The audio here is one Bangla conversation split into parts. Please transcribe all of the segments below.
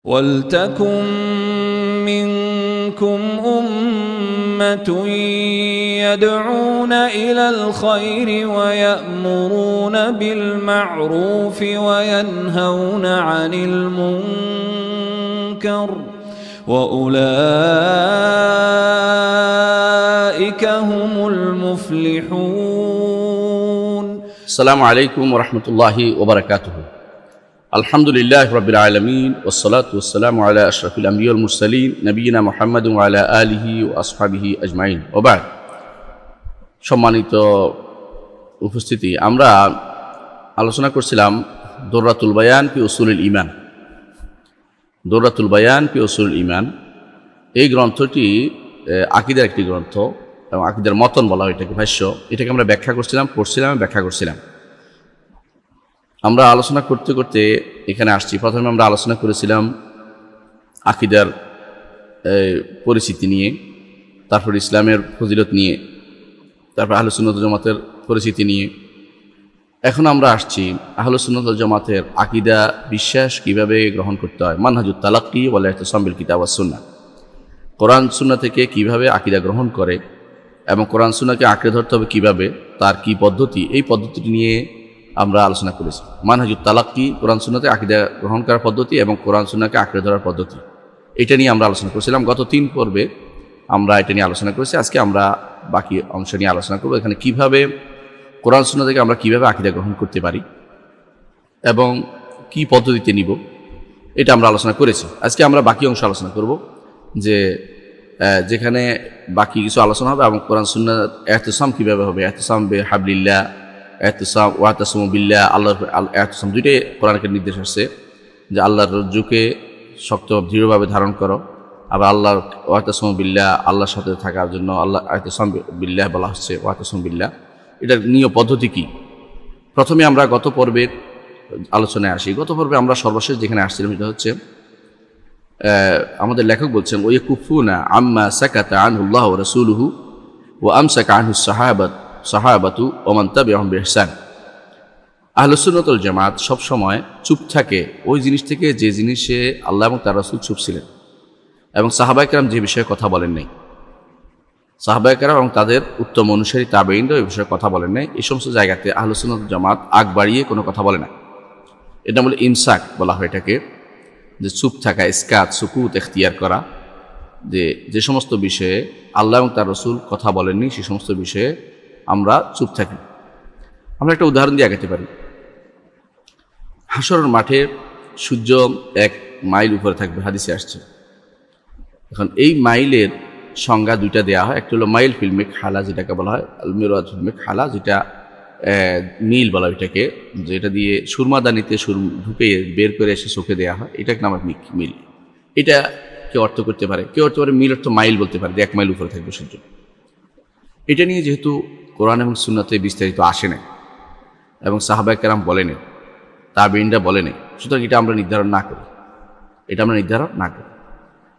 وَلْتَكُنْ مِنْكُمْ أُمَّةٌ يَدْعُونَ إِلَى الْخَيْرِ وَيَأْمُرُونَ بِالْمَعْرُوفِ وَيَنْهَوْنَ عَنِ الْمُنْكَرِ وَأُولَئِكَ هُمُ الْمُفْلِحُونَ. السلام عليكم ورحمة الله وبركاته. الحمد لله رب العالمين والصلاة والسلام على أشرف الأنبياء والمرسلين نبينا محمد وعلى آله وأصحابه أجمعين وبعد. সম্মানিত উপস্থিতি, আমরা আলোচনা করছিলাম দুররাতুল বায়ান ফি উসুলিল ঈমান। দুররাতুল বায়ান ফি উসুলিল ঈমান এই গ্রন্থটি আকীদার একটি গ্রন্থ এবং আকীদার মতন বলা হয় এটাকে, ভাষ্য। এটাকে আমরা ব্যাখ্যা করছিলাম, ব্যাখ্যা করছিলাম। আমরা আলোচনা করতে করতে এখানে আসছি। প্রথমে আমরা আলোচনা করেছিলাম আকীদার পরিচিতি নিয়ে, তারপর ইসলামের ফজিলত নিয়ে, তারপর আহলে সুন্নাত ওয়াল জামাতের পরিচিতি নিয়ে। এখন আমরা আসছি আহলে সুন্নাত ওয়াল জামাতের আকীদা, বিশ্বাস কিভাবে গ্রহণ করতে হয়, মানহাজুত তালাক্কি ওয়াল ইহতিসাম বিল কিতাব ওয়াস সুন্নাহ। কোরআন সুন্নাহ থেকে কিভাবে আকীদা গ্রহণ করে এবং কোরআন সুন্নাহকে আঁকড়ে ধরতে হবে কিভাবে, তার কি পদ্ধতি, এই পদ্ধতিটি নিয়ে আমরা আলোচনা করেছি। মানহাজুত তালাক্কি, কোরআন সুন্নাহতে আকীদা গ্রহণ করার পদ্ধতি এবং কোরআন সুন্নাহকে আঁকড়ে ধরার পদ্ধতি, এটা নিয়ে আমরা আলোচনা করেছিলাম। গত 3 পর্বে আমরা এটা নিয়ে আলোচনা করেছি। আজকে আমরা বাকি অংশ নিয়ে আলোচনা করব। এখানে কিভাবে কোরআন সুন্নাহ থেকে আমরা কিভাবে আকীদা গ্রহণ করতে পারি এবং কি পদ্ধতিতে নিব, এটা আমরা আলোচনা করেছি। আজকে আমরা বাকি অংশ আলোচনা করব, যে যেখানে বাকি কিছু আলোচনা হবে এবং কোরআন সুন্নাহ ইহতিসাম কিভাবে হবে, ইহতিসাম বিহাবলিল্লাহ, ইহতিসাম ওয়াতাসামু বিল্লাহ, আল্লাহর ইহতিসাম দুইটাই কোরআনের নির্দেশ আসছে যে আল্লাহর রজ্জুকে শক্ত দৃঢ়ভাবে ধারণ করো। আবার আল্লাহর ওয়াতাসামু বিল্লাহ, আল্লাহর সাথে থাকার জন্য আল্লাহ ইহতিসাম বিল্লাহ বলা হচ্ছে, ওয়াতাসামু বিল্লাহ। এটার নিয়ম পদ্ধতি কি? প্রথমে আমরা গত পর্বের আলোচনায় আসি। গত পর্বে আমরা সর্বশেষ যেখানে আসছিলাম সেটা হচ্ছে আমাদের লেখক বলছেন ওয়াকুফুনা আম্মা সাকাতা আনহুল্লাহ ওয়া রাসূলুহু ওয়া আমসাকা আনহু সাহাবাতু ওয়া মান তাবিআহুম বিইহসান। আহলে সুন্নাত ওয়াল জামাত সব সময় চুপ থাকে ওই জিনিস থেকে যে জিনিসে আল্লাহ এবং তার রাসূল চুপ ছিলেন, এবং সাহাবায়ে কেরাম যে বিষয়ে কথা বলেন নাই, সাহাবায়ে কেরাম এবং তাদের উত্তম অনুসারী তাবেঈনরা এই বিষয়ে কথা বলেন নাই। এই সমস্ত জায়গাতে আহলে সুন্নাত ওয়াল জামাত আগ বাড়িয়ে কোনো কথা বলে না। এটা বলে ইমসাক বলা হয় এটাকে, যে চুপ থাকা, ইসকাত, সুকুত এখতিয়ার করা, যে সমস্ত বিষয়ে আল্লাহ এবং তার রাসূল কথা বলেননি সেই সমস্ত বিষয়ে আমরা চুপ থাকি। আমরা একটা উদাহরণ দিয়ে আগাতে পারি। হাশরের মাঠে সূর্য 1 মাইল উপরে থাকবে, হাদিসে আসছে। এখন এই মাইলের সংজ্ঞা 2টা দেওয়া হয়। একটা হলো মাইল ফিল মিকহালা, যেটাকে বলা হয় আল মিরাজ ফিল মিকহালা, যেটা মিল বলা হয় এটাকে, যেটা দিয়ে সুরমাদানিতে ঢুকে বের করে এসে চোখে দেওয়া হয়, এটাকে নাম মিল। এটা কেউ অর্থ করতে পারে, কেউ অর্থ পারে মিল অর্থ মাইল বলতে পারে, যে 1 মাইল উপরে থাকবে সূর্য। এটা নিয়ে যেহেতু কোরআন এবং সুন্নাতে বিস্তারিত আসে না এবং সাহাবায়ে কেরাম বলেনি, তাবেঈনরা বলেনি, সুতরাং এটা আমরা নির্ধারণ না করি,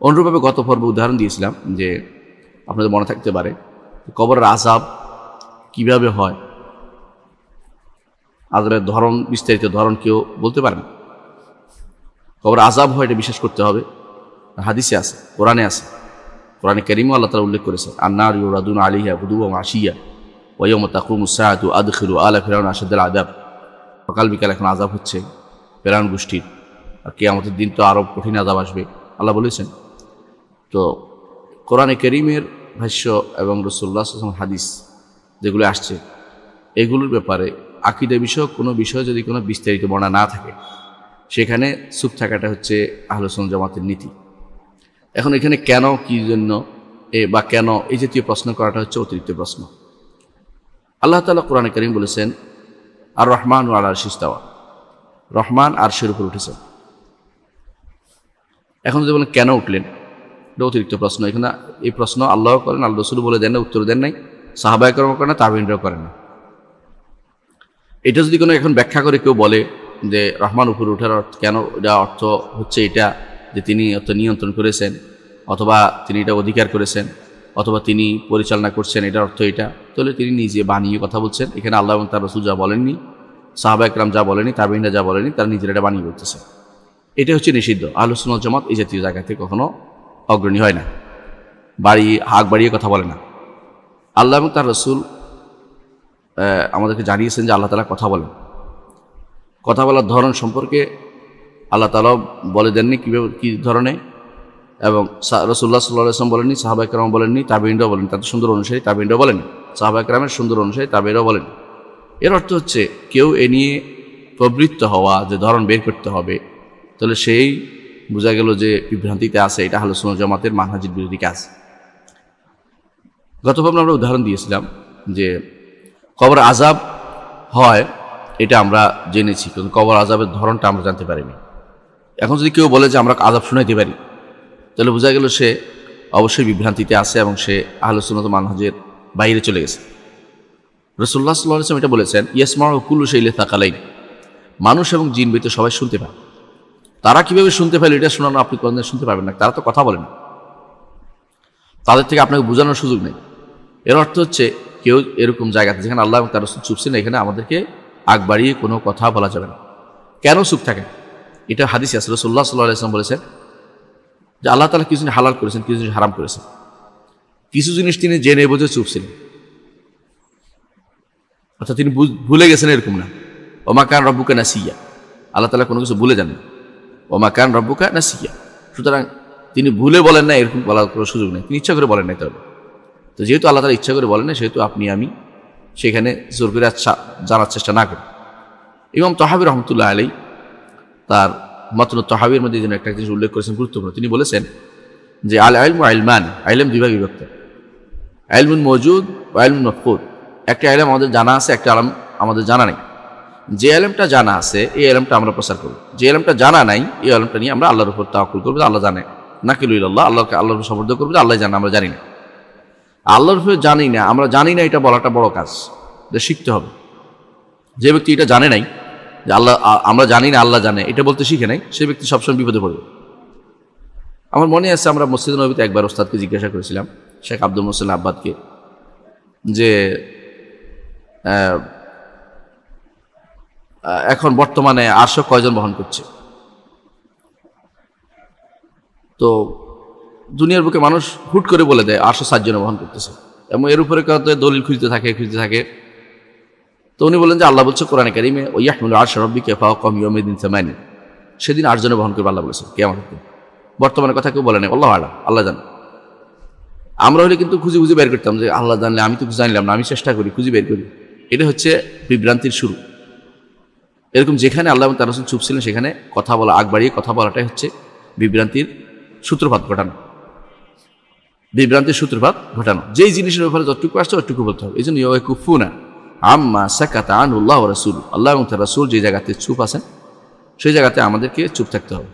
অনুরূপভাবে গত পর্বে উদাহরণ দিয়েছিলাম যে আপনাদের মনে থাকতে পারে কবরের আযাব কিভাবে হয়, আযাবের ধরন, বিস্তারিত ধরন কেউ বলতে পারে না। কবর আযাব হয় এটা বিশ্বাস করতে হবে, হাদিসে আছে, কোরআনে আছে, কোরআনে কারীমে আল্লাহ তাআলা উল্লেখ করেছে আন-নার ইউরাদুনা আলাইহা গুদুওয়ান ওয়া আশিয়া ওয়া ইয়াওমা তাকুমুস সাআতু আদখিলু আলা ফিরআউনা আশাদ্দাল আযাব। সকাল বিকাল এখন আযাব হচ্ছে ফিরআউন গোষ্ঠীর, আর কিয়ামতের দিন তো আরো কঠিন আযাব আসবে আল্লাহ বলেছেন। তো কোরআনে কারীমের ভাষ্য এবং রাসূলুল্লাহ সাল্লাল্লাহু আলাইহি ওয়াসাল্লাম হাদিস যেগুলো আসছে, এগুলোর ব্যাপারে আকীদা বিষয়ক কোনো বিষয় যদি কোনো বিস্তারিত বর্ণনা না থাকে, সেখানে চুপ থাকাটা হচ্ছে আহলে সুন্নাত জামাতের নীতি। এখন এখানে কেন, কি জন্য বা কেন এই জাতীয় প্রশ্ন করাটা হচ্ছে অতিরিক্ত প্রশ্ন। আল্লাহ তাআলা কোরআনে কারীম বলেছেন আর রহমানু আলা আরশিস ইস্তাওয়া, রহমান আরশের উপর উঠেছেন। এখন যদি বলেন কেন উঠলেন, এটা অতিরিক্ত প্রশ্ন। এখানে এই প্রশ্ন আল্লাহ করেন, আল্লাহ রাসূল বলে দেন না, উত্তর দেন নাই, সাহাবায়ে কেরাম করেন না, তাবেঈনরাও করেন না। এটা যদি কোনো এখন ব্যাখ্যা করে কেউ বলে যে রহমান উপরে ওঠার কেন, এটা অর্থ হচ্ছে এটা যে তিনি অর্থ নিয়ন্ত্রণ করেছেন, অথবা তিনি এটা অধিকার করেছেন, অথবা তিনি পরিচালনা করছেন, এটার অর্থ এটা, তাহলে তিনি নিজে বানিয়ে কথা বলছেন। এখানে আল্লাহ এবং তার রাসূল যা বলেননি, সাহাবায়ে কেরাম যা বলেনি, তাবেঈনরা যা বলেনি, তারা নিজেরা এটা বানিয়ে বলতেছে। এটা হচ্ছে নিষিদ্ধ। আহলুস সুন্নাত জামাত এই জাতীয় জায়গাতে কখনো অগ্রণী হয় না, হাক বাড়িয়ে কথা বলে না। আল্লাহ এবং তার রসুল আমাদেরকে জানিয়েছেন যে আল্লাহ তাআলা কথা বলেন। কথা বলার ধরন সম্পর্কে আল্লাহ তাআলা বলে দেননি কীভাবে, কী ধরনে, এবং রাসূলুল্লাহ সাল্লাল্লাহু আলাইহি ওয়াসাল্লাম বলেননি, সাহাবায়ে কেরাম বলেননি, তাবেঈনরাও বলেন, তাদের সুন্দর অনুসারী তাবেঈনরাও বলেন, সাহাবায়ে কেরামের সুন্দর অনুসারী তাবেঈনরাও বলেন। এর অর্থ হচ্ছে কেউ এ নিয়ে প্রবৃত্ত হওয়া যে ধরন বের করতে হবে, তাহলে সেই বোঝা গেল যে বিভ্রান্তিতে আছে। এটা আহলুস সুন্নাত জামাতের মানহাজের বিরোধী কাজ। গতবার আমরা উদাহরণ দিয়েছিলাম যে কবর আযাব হয়, এটা আমরা জেনেছি, কিন্তু কবর আযাবের ধরনটা আমরা জানতে পারিনি। এখন যদি কেউ বলে যে আমরা আযাব শুনাইতে পারি, তাহলে বোঝা গেল সে অবশ্যই বিভ্রান্তিতে আছে এবং সে আহলুস সুন্নাত মানহাজের বাইরে চলে গেছে। রাসূলুল্লাহ সাল্লাল্লাহু আলাইহি ওয়াসাল্লাম এটা বলেছেন, ইয়াসমাউ কুল্লু শাইইন সাকালাইন, মানুষ এবং জিন ব্যতীত সবাই শুনতে পায়। তারা কিভাবে শুনতে পারে এটা শোনানো আপনি কোনদিন শুনতে পারবেন না, তারা তো কথা বলে না, তাদের থেকে আপনাকে বোঝানোর সুযোগ নেই। এর অর্থ হচ্ছে কেউ এরকম জায়গাতে যেখানে আল্লাহ এবং তার রাসূল চুপ ছিলেন, এখানে আমাদেরকে আগ বাড়িয়ে কোনো কথা বলা যাবে না। কেন চুপ থাকেন? এটা হাদিসে আছে। রাসূলুল্লাহ সাল্লাল্লাহু আলাইহি ওয়াসাল্লাম বলেছেন যে আল্লাহ তাআলা কিছু জিনিস হালাল করেছেন, কিছু জিনিস হারাম করেছেন। কিছু জিনিস তিনি জেনে বুঝে চুপ ছিলেন, অর্থাৎ তিনি ভুলে গেছেন এরকম না। ওমা কান রব্বুকা নাসিয়া, আল্লাহ তাআলা কোনো কিছু ভুলে যান না। ওমা কান রব্বুকা নাসিয়া, সুতরাং তিনি ভুলে বলেন না এরকম বলার কোনো সুযোগ নেই, তিনি ইচ্ছা করে বলেন নাই। তবে তো যেহেতু আল্লাহ তাআলা ইচ্ছা করে বলেন না, সেহেতু আপনি আমি সেখানে জোর করে জানার চেষ্টা না করি। ইমাম তাহাবী রহমতুল্লাহ আলাইহি তার মাতন তাহাবীর মধ্যে যেন একটা জিনিস উল্লেখ করেছেন গুরুত্বপূর্ণ। তিনি বলেছেন যে আল ইলমু ইলমান, ইলম দুই ভাগে বিভক্ত, ইলমুন মওজুদ ওয়া ইলমুন মাফকুদ। একটা ইলম আমাদের জানা আছে, একটা ইলম আমাদের জানা নেই। যে ইলমটা জানা আছে এই ইলমটা আমরা প্রচার করব, যে ইলমটা জানা নাই এই ইলমটা নিয়ে আমরা আল্লাহর উপর তাওয়াক্কুল করব, আল্লাহ জানে, নাকিলু ইলাল্লাহ, আল্লাহর উপর সমর্থন করব, আল্লাহ জানে, আমরা জানি না। আল্লাহর উপর জানি না, আমরা জানি না, এটা বলাটা বড় কাজ, এটা শিখতে হবে। যে ব্যক্তি এটা জানে নাই যে আল্লাহ, আমরা জানি না আল্লাহ জানে, এটা বলতে শিখে নাই, সে ব্যক্তি সবসময় বিপদে পড়বে। আমার মনে আছে আমরা মসজিদ নববীতে একবার ওস্তাদকে জিজ্ঞাসা করেছিলাম, শেখ আব্দুল মোহসেন আব্বাদকে, যে এখন বর্তমানে ৮০০ কয়জন বহন করছে? তো দুনিয়ার বুকে মানুষ হুট করে বলে দেয় ৮০৭ জন বহন করতেছে, এবং এর উপরে দলিল খুঁজতে থাকে। তো উনি বলেন যে আল্লাহ বলছে কোরআনে কারিমে ওয়াইয়াহমিলু আরশা রাব্বিকা ফাওকাহুম ইয়াওমাইদিন সামানিয়া, সেদিন ৮ জনে বহন করবে আল্লাহ বলেছেন কিয়ামতের দিন। বর্তমানে কথা কেউ বলে নাই, আল্লাহু আ'লাম, আল্লাহ জানে। আমরা হলে কিন্তু খুঁজে বের করতাম যে আল্লাহ জানলে, আমি তো জানলাম না, আমি চেষ্টা করি, খুঁজে বের করি। এটা হচ্ছে বিভ্রান্তির শুরু। এরকম যেখানে আল্লাহ এবং তার রাসূল চুপ ছিলেন সেখানে কথা বলা, আগ বাড়িয়ে কথা বলাটাই হচ্ছে বিভ্রান্তির সূত্রপাত ঘটানো। বিভ্রান্তির সূত্রপাত ঘটানো, যেই জিনিসের ব্যাপারে যতটুকু আসছে ততটুকু বলতে হবে। এই জন্য ইয়াকুফুনা আম্মা সাকাতা আনহুল্লাহ ওয়া রাসূলুহু, আল্লাহ এবং তার রাসূল যে জায়গাতে চুপ আছেন সেই জায়গাতে আমাদেরকে চুপ থাকতে হবে।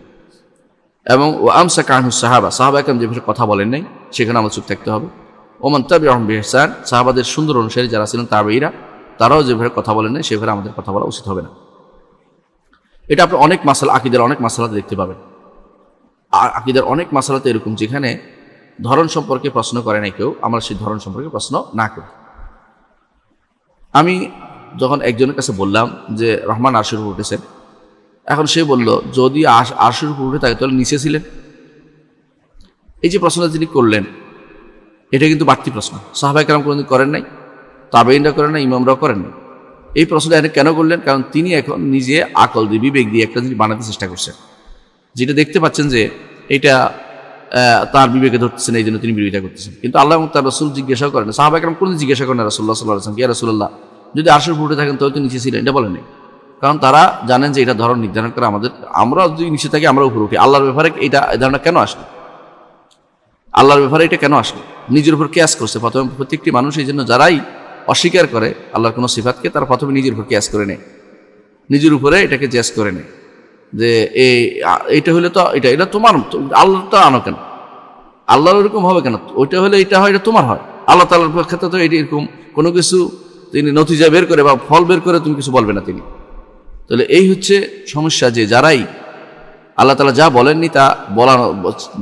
এবং ওয়া আমসাকা আনহু সাহাবা কেরাম যে বিষয়ে কথা বলেন নাই সেখানে আমাদের চুপ থাকতে হবে। ওমান তাবিআহুম বিইহসান, সাহাবাদের সুন্দর অনুসারী যারা ছিলেন তাবেঈরা, তারাও যে বিষয়ে কথা বলেন নাই সেভাবে আমাদের কথা বলা উচিত হবে না। এটা আপনি অনেক মাসালা, আকীদার অনেক মাসালাতে দেখতে পাবেন। আকীদার অনেক মাসালাতে এরকম যেখানে ধরন সম্পর্কে প্রশ্ন করে নাই কেউ, আমরা সেই ধরন সম্পর্কে প্রশ্ন না করি। আমি যখন একজনের কাছে বললাম যে রহমান আরশের উপর উঠেছেন, এখন সে বলল যদি আরশের উপর উঠে থাকে তাহলে নিচে ছিলেন। এই যে প্রশ্নটা তিনি করলেন এটা কিন্তু বাড়তি প্রশ্ন, সাহাবায়ে কেরাম কোনোদিন করেন নাই, তাবেঈনরা করেন নাই, ইমামরাও করেন নাই। এই প্রশ্নটা এখানে কেন করলেন? কারণ তিনি এখন নিজে আকল দিয়ে, বিবেক দিয়ে একটা জিনিস বানাতে চেষ্টা করছেন, যেটা দেখতে পাচ্ছেন যে এটা তার বিবেকে ধরতেছেন, এই জন্য তিনি বিরোধিতা করতেছেন। কিন্তু আল্লাহ এবং তার রাসূল জিজ্ঞাসাও করেন না, সাহাবায়ে কেরাম কোনোদিন জিজ্ঞাসা করেন না রাসূলুল্লাহ সাল্লাল্লাহু আলাইহি ওয়াসাল্লাম, ইয়া রাসূলুল্লাহ যদি আরশের উপর উঠে থাকেন তাহলে তো নিচে ছিলেন, এটা বলেন নাই। কারণ তারা জানেন যে এটা ধরন নির্ধারণ করে আমরা যদি নিচে থাকি আমরা উপরে উঠি। আল্লাহর ব্যাপারে এটা এই ধারণা কেন আসলো? আল্লাহর ব্যাপারে এটা কেন আসলো? নিজের উপর কিয়াস করছে প্রথমে প্রত্যেকটি মানুষ। এই জন্য যারাই অস্বীকার করে আল্লাহর কোনো সিফাতকে, তারা প্রথমে নিজের উপর কিয়াস করে নেয়, নিজের উপরে এটাকে জিজ্ঞেস করে নেয় যে এইটা হলে তো এটা তোমার, আল্লাহটা আনো কেন? আল্লাহর এরকম হবে কেন? ওইটা হলে এটা হয়, এটা তোমার হয়। আল্লাহ তাআলার ক্ষেত্রে তো এটি এরকম কোনো কিছু তিনি নতিজা বের করে বা ফল বের করে তুমি কিছু বলবে না তিনি। তাহলে এই হচ্ছে সমস্যা, যে যারাই আল্লাহ তাআলা যা বলেননি তা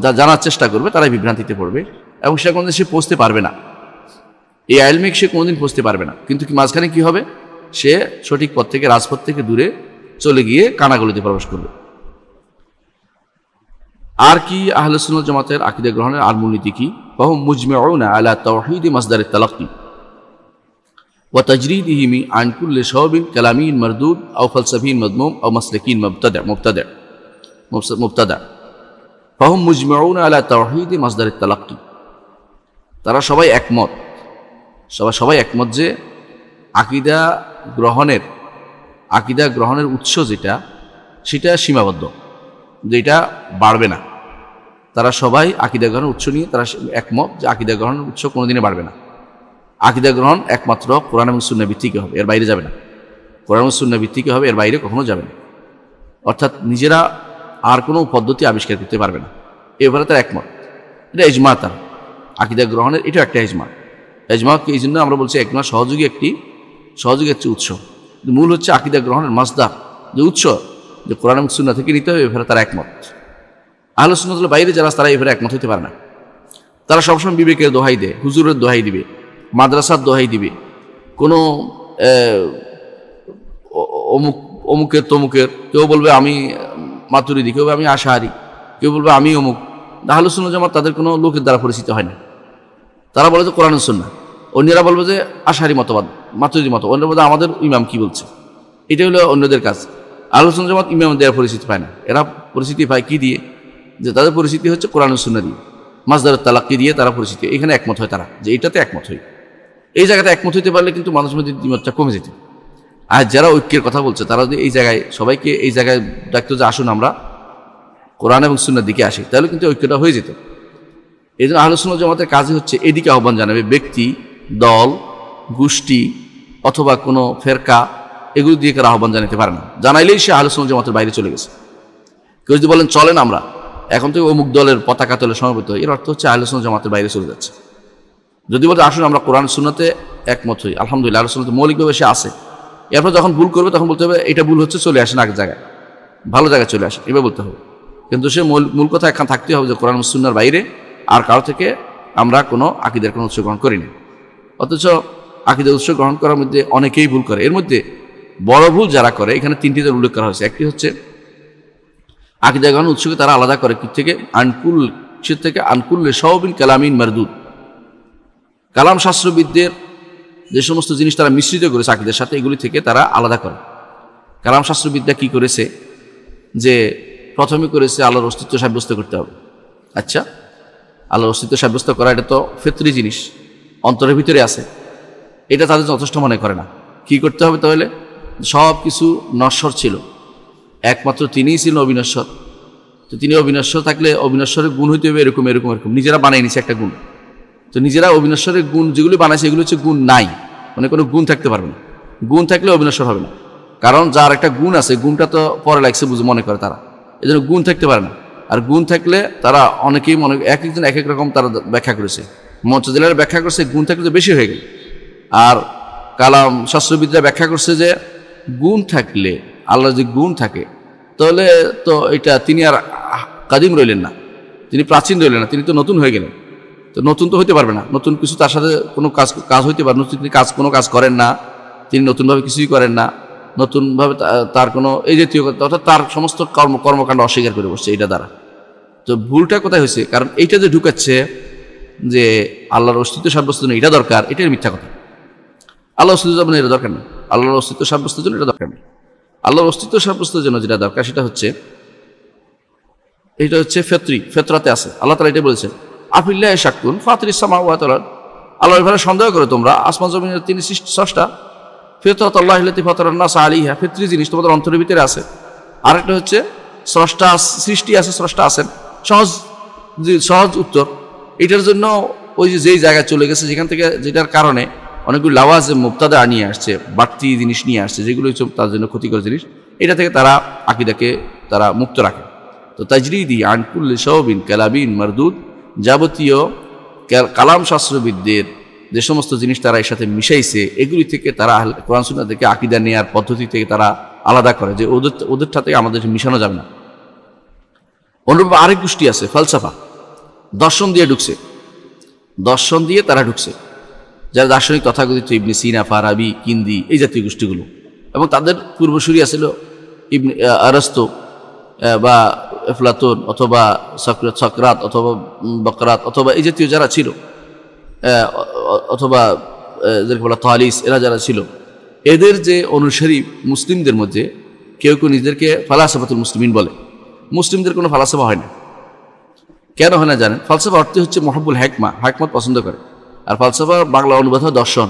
যা জানার চেষ্টা করবে তারাই বিভ্রান্তিতে পড়বে, এবং সে কোনোদিন সে পৌঁছতে পারবে না, এই ইলমিক সে কোনোদিন পৌঁছতে পারবে না। কিন্তু মাঝখানে কি হবে? সে সঠিক পথ থেকে, রাজপথ থেকে দূরে চলে গিয়ে কানাগলিতে প্রবেশ করবে। আর কি আহলে সুন্নাত জামাতের আকীদা গ্রহণের আর মূলনীতি কি? ফাহুম মুজমিউনা আলা তাওহীদ মাসদার আত-তালাক্কি ওয়া তাজরিদিহি আন কুল্লি শাওবিন কালামিন মারদুদ আও ফালসাফিন মাযমুম আও মাসলাকিন মুবতাদা ফাহুম মুজমিউনা আলা তাওহীদ মাসদার আত-তালাক্কি। তারা সবাই একমত যে আকীদা গ্রহণের উৎস সেটা সীমাবদ্ধ, যেটা বাড়বে না। তারা সবাই আকীদা গ্রহণের উৎস নিয়ে তারা একমত যে আকীদা গ্রহণের উৎস কোনোদিনে বাড়বে না। আকীদা গ্রহণ একমাত্র কোরআন এবং সুন্নাহ ভিত্তিক হবে, এর বাইরে যাবে না। কোরআন এবং সুন্নাহ ভিত্তিক হবে, এর বাইরে কখনো যাবে না। অর্থাৎ নিজেরা আর কোনো পদ্ধতি আবিষ্কার করতে পারবে না, এবারে তারা একমত। এটা ইজমা, তার আকীদা গ্রহণের এটা একটা ইজমা। এই জন্য আমরা বলছি একমত সহযোগী একটি উৎস। মূল হচ্ছে আকীদা গ্রহণের মাসদার, যে উৎস, যে কোরআন এবং সুন্নাহ থেকে নিতে হবে, এবারে তারা একমত। আহলে সুন্নাতের বাইরে যারা, তারা এবারে একমত হতে পারে না। তারা সবসময় বিবেকের দোহাই দেয়, হুজুরের দোহাই দিবে, মাদ্রাসার দোহাই দিবে, কোনো অমুকের তমুকের। কেউ বলবে আমি মাতুরিদি, কেউ বলবে আমি আশাহারি, কেউ বলবে আমি অমুক। আহলে সুন্নাত জামাত তাদের কোনো লোকের দ্বারা পরিচিত হয় না। তারা বলে যে কোরআন সুন্নাহ, অন্যরা বলবে যে আশাহারি মতবাদ, মাতুরিদি মত, অন্যরা বলবে আমাদের ইমাম কি বলছে। এটা হলো অন্যদের কাজ। আহলে সুন্নাত জামাত ইমাম দেওয়ার পরিচিতি পায় না। এরা পরিচিতি পায় কি দিয়ে? যে তাদের পরিচিতি হচ্ছে কোরআন সুন্নাহ দিয়ে, মাসদার আত-তালাক্কি দিয়ে তারা পরিচিতি। এখানে একমত হয় তারা, যে এইটাতে একমত হয়। এই জায়গাতে একমত হইতে পারলে কিন্তু মানুষের মধ্যে দ্বিমতটা কমে যেত। আর যারা ঐক্যের কথা বলছে, তারা যদি এই জায়গায় সবাইকে এই জায়গায় ডাকতো যে আসুন আমরা কোরআন এবং সুন্নাহর দিকে আসি, তাহলে কিন্তু ঐক্যটা হয়ে যেত। এই জন্য আহলে সুন্নাত জামাতের কাজই হচ্ছে এদিকে আহ্বান জানাবে। ব্যক্তি, দল, গোষ্ঠী অথবা কোনো ফেরকা, এগুলো দিয়ে কারা আহ্বান জানাতে পারে না। জানাইলেই সে আহলে সুন্নাত জামাতের বাইরে চলে গেছে। কেউ যদি বলেন চলেন আমরা এখন থেকে অমুক দলের পতাকা তলে সমবেত হই, এর অর্থ হচ্ছে আহলে সুন্নাত জামাতের বাইরে চলে যাচ্ছে। যদি বলতে আসুন আমরা কোরআন সুন্নাতে একমত হই, আলহামদুলিল্লাহ, আহলে সুন্নাতে মৌলিকভাবে সে আসে। এরপর যখন ভুল করবে তখন বলতে হবে এটা ভুল হচ্ছে, চলে আসেন আগের জায়গায়, ভালো জায়গায় চলে আসে, এভাবে বলতে হবে। কিন্তু সে মূল কথা এখন থাকতে হবে যে কোরআন সুন্নাহর বাইরে আর কারো থেকে আমরা কোনো আকীদার কোনো উৎস গ্রহণ করি না। অথচ আকীদার উৎস গ্রহণ করার মধ্যে অনেকেই ভুল করে। এর মধ্যে বড় ভুল যারা করে, এখানে তিনটি উল্লেখ করা হয়েছে। একটি হচ্ছে আকীদা গ্রহণের উৎসকে তারা আলাদা করে কি থেকে? আনকুল্লে শাওবিন কালামিন মারদুদ। কালাম শাস্ত্রবিদদের যে সমস্ত জিনিস তারা মিশ্রিত করেছে আকীদার সাথে, এগুলি থেকে তারা আলাদা করে। কালাম শাস্ত্রবিদরা কি করেছে? যে প্রথমে করেছে আল্লাহর অস্তিত্ব সাব্যস্ত করতে হবে। আচ্ছা, আল্লাহর অস্তিত্ব সাব্যস্ত করা এটা তো ফিতরি জিনিস, অন্তরের ভিতরে আছে, এটা তাদের যথেষ্ট মনে করে না। কি করতে হবে তাহলে? সব কিছু নশ্বর ছিল, একমাত্র তিনিই ছিলেন অবিনশ্বর। তো তিনি অবিনশ্বর থাকলে অবিনশ্বরের গুণ হইতে হবে এরকম এরকম এরকম। নিজেরা বানাই নিছে একটা গুণ। তো নিজেরা অবিনশ্বরের গুণ যেগুলি বানাইছে এগুলো হচ্ছে গুণ নাই, মানে কোনো গুণ থাকতে পারবে না। গুণ থাকলে অবিনশ্বর হবে না, কারণ যার একটা গুণ আছে গুণটা তো পরে লাগছে বুঝে মনে করে তারা, এই জন্য গুণ থাকতে পারে না। আর গুণ থাকলে তারা অনেকেই এক একজন এক এক রকম তারা ব্যাখ্যা করেছে। মুতাজিলারা ব্যাখ্যা করছে গুণ থাকলে তো বেশি হয়ে গেল, আর কালাম শাস্ত্রবিদরা ব্যাখ্যা করছে যে গুণ থাকলে, আল্লাহর যে গুণ থাকে, তাহলে তো এটা তিনি আর কাদিম রইলেন না, তিনি প্রাচীন রইলেন না, তিনি তো নতুন হয়ে গেলেন। তো নতুন তো হইতে পারবে না, নতুন কিছু তার সাথে কোনো কাজ হইতে পারে। নতুন তিনি কোনো কাজ করেন না, তিনি নতুনভাবে কিছুই করেন না, নতুনভাবে তার কোনো এই জাতীয় কথা, অর্থাৎ তার সমস্ত কর্মকাণ্ড অস্বীকার করে বসছে এইটা দ্বারা। তো ভুলটা কোথায় হয়েছে? কারণ এইটা যে ঢুকাচ্ছে যে আল্লাহর অস্তিত্ব সাব্যস্তের জন্য এটা দরকার, এটাই মিথ্যা কথা। আল্লাহর অস্তিত্ব জন্য এটা দরকার নেই, আল্লাহর অস্তিত্ব সাব্যস্তের জন্য এটা দরকার নেই। আল্লাহর অস্তিত্ব সাব্যস্তের জন্য যেটা দরকার সেটা হচ্ছে ফেতরাতে আছে। আল্লাহ তাআলা এটা বলেছেন, আফিল্লাহি শাক্কুন ফাতিরিস সামাওয়াতি ওয়াল আরদ। আল্লাহর ব্যাপারে সন্দেহ করে তোমরা, আসমান জমিনের তিনি স্রষ্টা। ফিতরাতাল্লাহি আল্লাতী ফাতারান নাস আলাইহা, ফিতরি জিনিস তোমাদের অন্তরের ভিতরে আছে। আরেকটা হচ্ছে স্রষ্টা, সৃষ্টি আছে, স্রষ্টা আছেন। সহজ উত্তর এটার জন্য ওই যেই জায়গায় চলে গেছে, যেখান থেকে যেটার কারণে অনেকগুলো লাওয়াজে মুবতাদা নিয়ে আসছে, বাড়তি জিনিস নিয়ে আসছে, যেগুলো হচ্ছে তার জন্য ক্ষতিকর জিনিস, এটা থেকে তারা আকীদাকে তারা মুক্ত রাখে। তো তাজরিদি আন কুল্লি শাওবিন কালাবিন মারদুদ, যাবতীয় কালাম শাস্ত্রবিদদের যে সমস্ত জিনিস তারা এর সাথে মিশাইছে, এগুলি থেকে তারা কোরআন সুন্নাহ থেকে আকীদা নেওয়ার পদ্ধতি থেকে তারা আলাদা করে, যে ওদেরটা থেকে আমাদের মিশানো যাবে না। অনুরূপ আরেক গোষ্ঠী আছে ফালসাফা, দর্শন দিয়ে তারা ঢুকছে, যারা দার্শনিক তথাকথিত ইবনে সিনা, ফারাবি, কিন্দি, এই জাতীয় গোষ্ঠীগুলো, এবং তাদের পূর্বসূরি আছিল ইবনে আরস্তু বা এফলাতুন অথবা সক্রাত অথবা বকরাত অথবা এই জাতীয় যারা ছিল, অথবা যাদেরকে বলা তালিস, এরা যারা ছিল, এদের যে অনুসারী মুসলিমদের মধ্যে কেউ কেউ নিজেদেরকে ফালাসাফাতুল মুসলিমিন বলে। মুসলিমদের কোনো ফালাসাফা হয় না। কেন হয় না জানেন? ফালসাফা অর্থ হচ্ছে মহব্বুল হাকমত পছন্দ করে। আর ফালসাফা বাংলা অনুবাদ হয় দর্শন।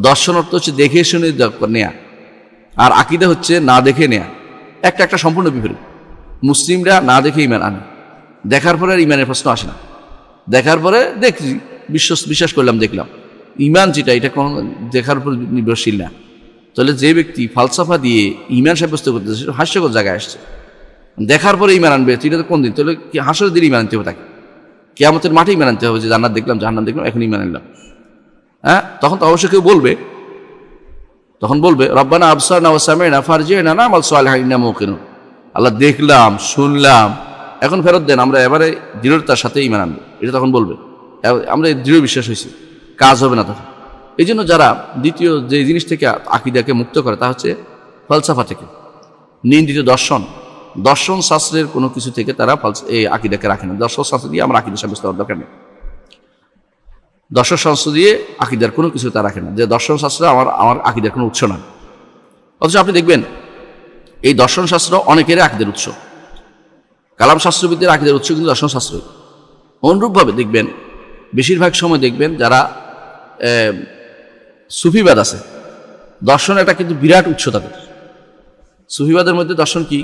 দর্শন অর্থ হচ্ছে দেখে শুনে নেয়া, আর আকীদা হচ্ছে না দেখে নেয়া। একটা সম্পূর্ণ বিপরীত। মুসলিমরা না দেখে ইমান আনে, দেখার পরে আর ইমানের প্রশ্ন আসে না। দেখার পরে দেখছি, বিশ্বাস করলাম, দেখলাম। ইমান যেটা, এটা কোনো দেখার উপর নির্ভরশীল না। তাহলে যে ব্যক্তি ফালসাফা দিয়ে ইমান সাব্যস্ত করতেছে, সেটা হাস্যকর জায়গায় আসছে। দেখার পরে ইমান আনবে, এটা তো কোন দিন? তাহলে হাসরের দিন ইমান আনতে হবে তাকে, কিয়ামতের মাঠে ইমান আনতে হবে যে জান্নাত দেখলাম, জাহান্নাম দেখলাম, এখন ইমান আনলাম। হ্যাঁ, তখন তো অবশ্যই কেউ বলবে, রব্বানা আবসারনা ওয়া সামি'না ফারজি'না না'মাল সালিহান ইন্না মুকিনুন। আল্লাহ দেখলাম, শুনলাম, এখন ফেরত দেন, আমরা এবারে দৃঢ়তার সাথে ইমান আনবো, এটা তখন বলবে। আমরা দৃঢ় বিশ্বাস হয়েছি, কাজ হবে না তখন। এই জন্য যারা দ্বিতীয় যে জিনিস থেকে আকীদাকে মুক্ত করে, তা হচ্ছে ফালসাফা থেকে, নিন্দিত দর্শন শাস্ত্রের কোনো কিছু থেকে তারা এই আকীদাকে রাখে না। দর্শন শাস্ত্র দিয়ে আমরা আকীদা সাব্যস্ত করার দরকার নেই। দর্শন শাস্ত্র দিয়ে আকীদার কোনো কিছু তারা রাখে না, যে দর্শন শাস্ত্র আমার আকীদার কোনো উৎস না। অথচ আপনি দেখবেন এই দর্শন শাস্ত্র অনেকেরই আকীদার উৎস। কালাম শাস্ত্রবিদদের আকীদার উৎস কিন্তু দর্শন শাস্ত্র। অনুরূপভাবে দেখবেন বেশিরভাগ সময় দেখবেন যারা সুফিবাদ আছে, দর্শন একটা কিন্তু বিরাট উৎস তাদের। সুফিবাদের মধ্যে দর্শন কি?